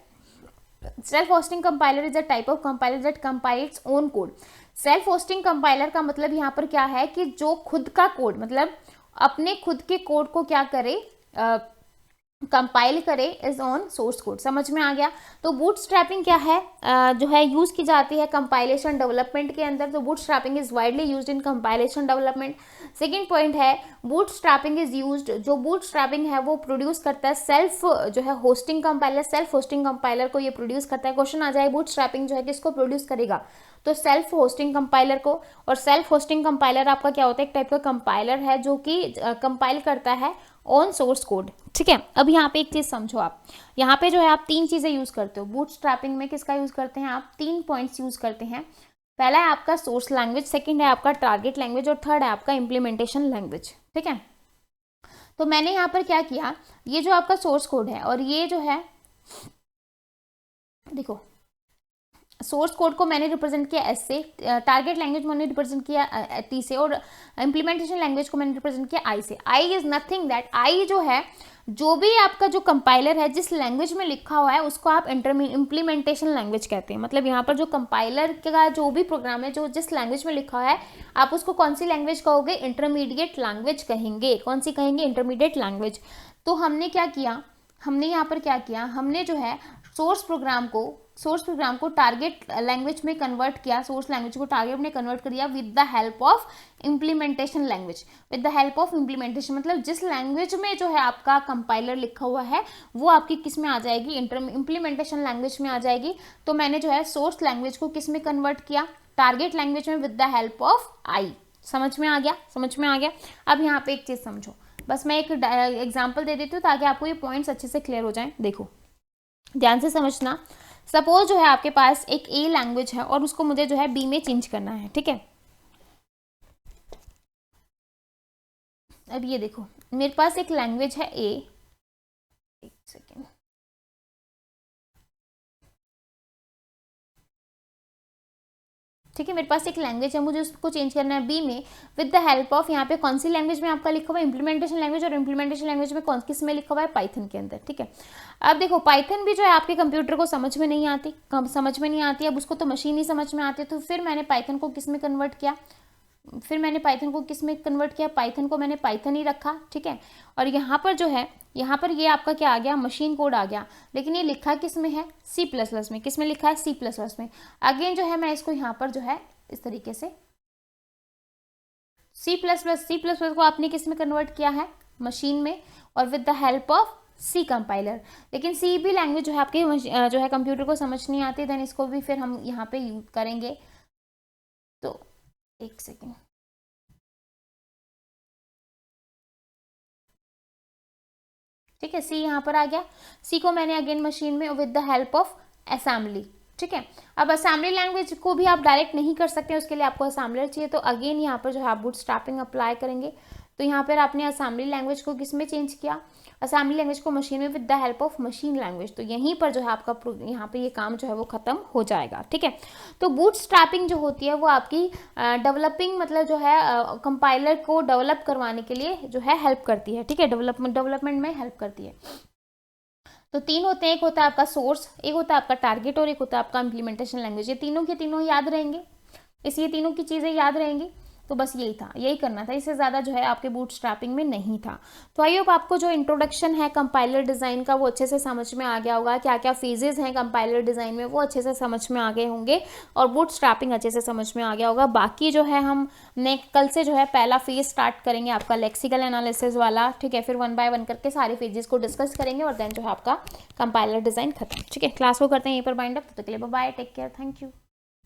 Self hosting compiler is a type of compiler that compile its own code. Self hosting compiler का मतलब यहाँ पर क्या है कि जो खुद का कोड, मतलब अपने खुद के कोड को क्या करे, कंपाइल करे इज ऑन सोर्स कोड। समझ में आ गया। तो बूटस्ट्रैपिंग क्या है, जो है यूज की जाती है कंपाइलेशन डेवलपमेंट के अंदर। तो bootstrapping is widely used in compilation development. Second point है बूटस्ट्रैपिंग इज यूज्ड, जो बूटस्ट्रैपिंग है वो प्रोड्यूस करता है सेल्फ जो है hosting compiler, self hosting compiler को ये प्रोड्यूस करता है। क्वेश्चन आ जाए बूटस्ट्रैपिंग जो है किसको प्रोड्यूस करेगा, तो सेल्फ होस्टिंग कंपाइलर को। और सेल्फ होस्टिंग कंपाइलर आपका क्या होता है, एक टाइप का कंपाइलर है जो कि कंपाइल करता है ऑन सोर्स कोड। ठीक है, अब यहाँ पे एक चीज समझो आप, यहाँ पे जो है आप 3 चीजें यूज करते हो बूटस्ट्रैपिंग में। किसका यूज करते हैं आप, 3 पॉइंट्स यूज करते हैं। पहला है आपका सोर्स लैंग्वेज, सेकंड है आपका टारगेट लैंग्वेज, और थर्ड है आपका इम्प्लीमेंटेशन लैंग्वेज। ठीक है, तो मैंने यहाँ पर क्या किया, ये जो आपका सोर्स कोड है और ये जो है देखो सोर्स कोड को मैंने रिप्रेजेंट किया एस से, टारगेट लैंग्वेज मैंने रिप्रेजेंट किया टी से, और इम्प्लीमेंटेशन लैंग्वेज को मैंने रिप्रेजेंट किया आई से। आई इज नथिंग दैट, आई जो है जो भी आपका जो कंपाइलर है जिस लैंग्वेज में लिखा हुआ है उसको आप इम्प्लीमेंटेशन लैंग्वेज कहते हैं। मतलब यहाँ पर जो कंपाइलर का जो भी प्रोग्राम है जो जिस लैंग्वेज में लिखा हुआ है आप उसको कौन सी लैंग्वेज कहोगे, इंटरमीडिएट लैंग्वेज कहेंगे। कौन सी कहेंगे, इंटरमीडिएट लैंग्वेज। तो हमने क्या किया, हमने यहाँ पर क्या किया, हमने जो है सोर्स प्रोग्राम को सोर्स प्रोग्राम को टारगेट लैंग्वेज में कन्वर्ट किया, सोर्स लैंग्वेज को टारगेट में कन्वर्ट कर दिया with the help of implementation language. With the help of implementation मतलब जिस लैंग्वेज में जो है आपका कंपाइलर लिखा हुआ है वो आपकी किस में आ जाएगी, इम्प्लीमेंटेशन लैंग्वेज में आ जाएगी। तो मैंने जो है सोर्स लैंग्वेज को किस में कन्वर्ट किया, टारगेट लैंग्वेज में विद द हेल्प ऑफ आई। समझ में आ गया, समझ में आ गया। अब यहाँ पे एक चीज समझो, बस मैं एक एग्जाम्पल दे देती हूँ ताकि आपको ये पॉइंट्स अच्छे से क्लियर हो जाएं। देखो ध्यान से समझना, सपोज जो है आपके पास एक ए लैंग्वेज है और उसको मुझे जो है बी में चेंज करना है, ठीक है। अब ये देखो मेरे पास एक लैंग्वेज है ए, एक सेकेंड, ठीक है, मेरे पास एक लैंग्वेज है, मुझे उसको चेंज करना है बी में विद द हेल्प ऑफ, यहाँ पे कौन सी लैंग्वेज में आपका लिखा हुआ है, इंप्लीमेंटेशन लैंग्वेज, और इंप्लीमेंटेशन लैंग्वेज में कौन किस में लिखा हुआ है, पाइथन के अंदर, ठीक है। अब देखो पाइथन भी जो है आपके कंप्यूटर को समझ में नहीं आती, समझ में नहीं आती, अब उसको तो मशीन ही समझ में आती है, तो फिर मैंने पाइथन को किस में कन्वर्ट किया, पाइथन को मैंने पाइथन ही रखा, ठीक है। और यहाँ पर जो है, यहाँ पर ये आपका क्या आ गया, मशीन कोड आ गया, लेकिन ये लिखा किस में है, सी प्लस प्लस में। किस में लिखा है, सी प्लस प्लस में। अगेन जो है मैं इसको यहाँ पर जो है इस तरीके से सी प्लस प्लस को आपने किस में कन्वर्ट किया है, मशीन में, और with the help of C compiler. लेकिन सी भी लैंग्वेज जो है आपके जो है कंप्यूटर को समझ नहीं आती, देन इसको भी फिर हम यहाँ पे यूज करेंगे। तो एक सेकेंड, ठीक है, सी यहाँ पर आ गया, सी को मैंने अगेन मशीन में with the help of assembly, ठीक है। अब असेंबली लैंग्वेज को भी आप डायरेक्ट नहीं कर सकते, उसके लिए आपको असेंबलर चाहिए, तो अगेन यहाँ पर जो है आप बूटस्ट्रैपिंग अप्लाई करेंगे। तो यहाँ पर आपने असेंबली लैंग्वेज को किस में चेंज किया, असेंबली लैंग्वेज को मशीन में with the help of machine language. तो यहीं पर जो है आपका यहाँ पे ये काम जो है वो खत्म हो जाएगा, ठीक है। तो बूटस्ट्रैपिंग जो होती है वो आपकी डेवलपिंग मतलब जो है कंपाइलर को डेवलप करवाने के लिए जो है हेल्प करती है, ठीक है, डेवलपमेंट में हेल्प करती है। तो तीन होते हैं, एक होता है आपका सोर्स, एक होता है आपका टारगेट, और एक होता है आपका इम्प्लीमेंटेशन लैंग्वेज। ये तीनों के तीनों याद रहेंगे, ये तीनों की चीज़ें याद रहेंगी। तो बस यही था, यही करना था, इससे ज़्यादा जो है आपके बूटस्ट्रैपिंग में नहीं था। तो आई होप आपको जो इंट्रोडक्शन है कंपाइलर डिज़ाइन का वो अच्छे से समझ में आ गया होगा, क्या क्या फेजेस हैं कंपाइलर डिज़ाइन में वो अच्छे से समझ में आ गए होंगे, और बूटस्ट्रैपिंग अच्छे से समझ में आ गया होगा। बाकी जो है हम कल से जो है पहला फेज स्टार्ट करेंगे आपका लेक्सिकल एनालिसिस वाला, ठीक है। फिर 1 बाय 1 करके सारे फेजेस को डिस्कस करेंगे, और देन जो है आपका कंपाइलर डिज़ाइन खत्म, ठीक है। क्लास को करते हैं यहीं पर बाइंड अप। तब तक के लिए bye, take care, thank you.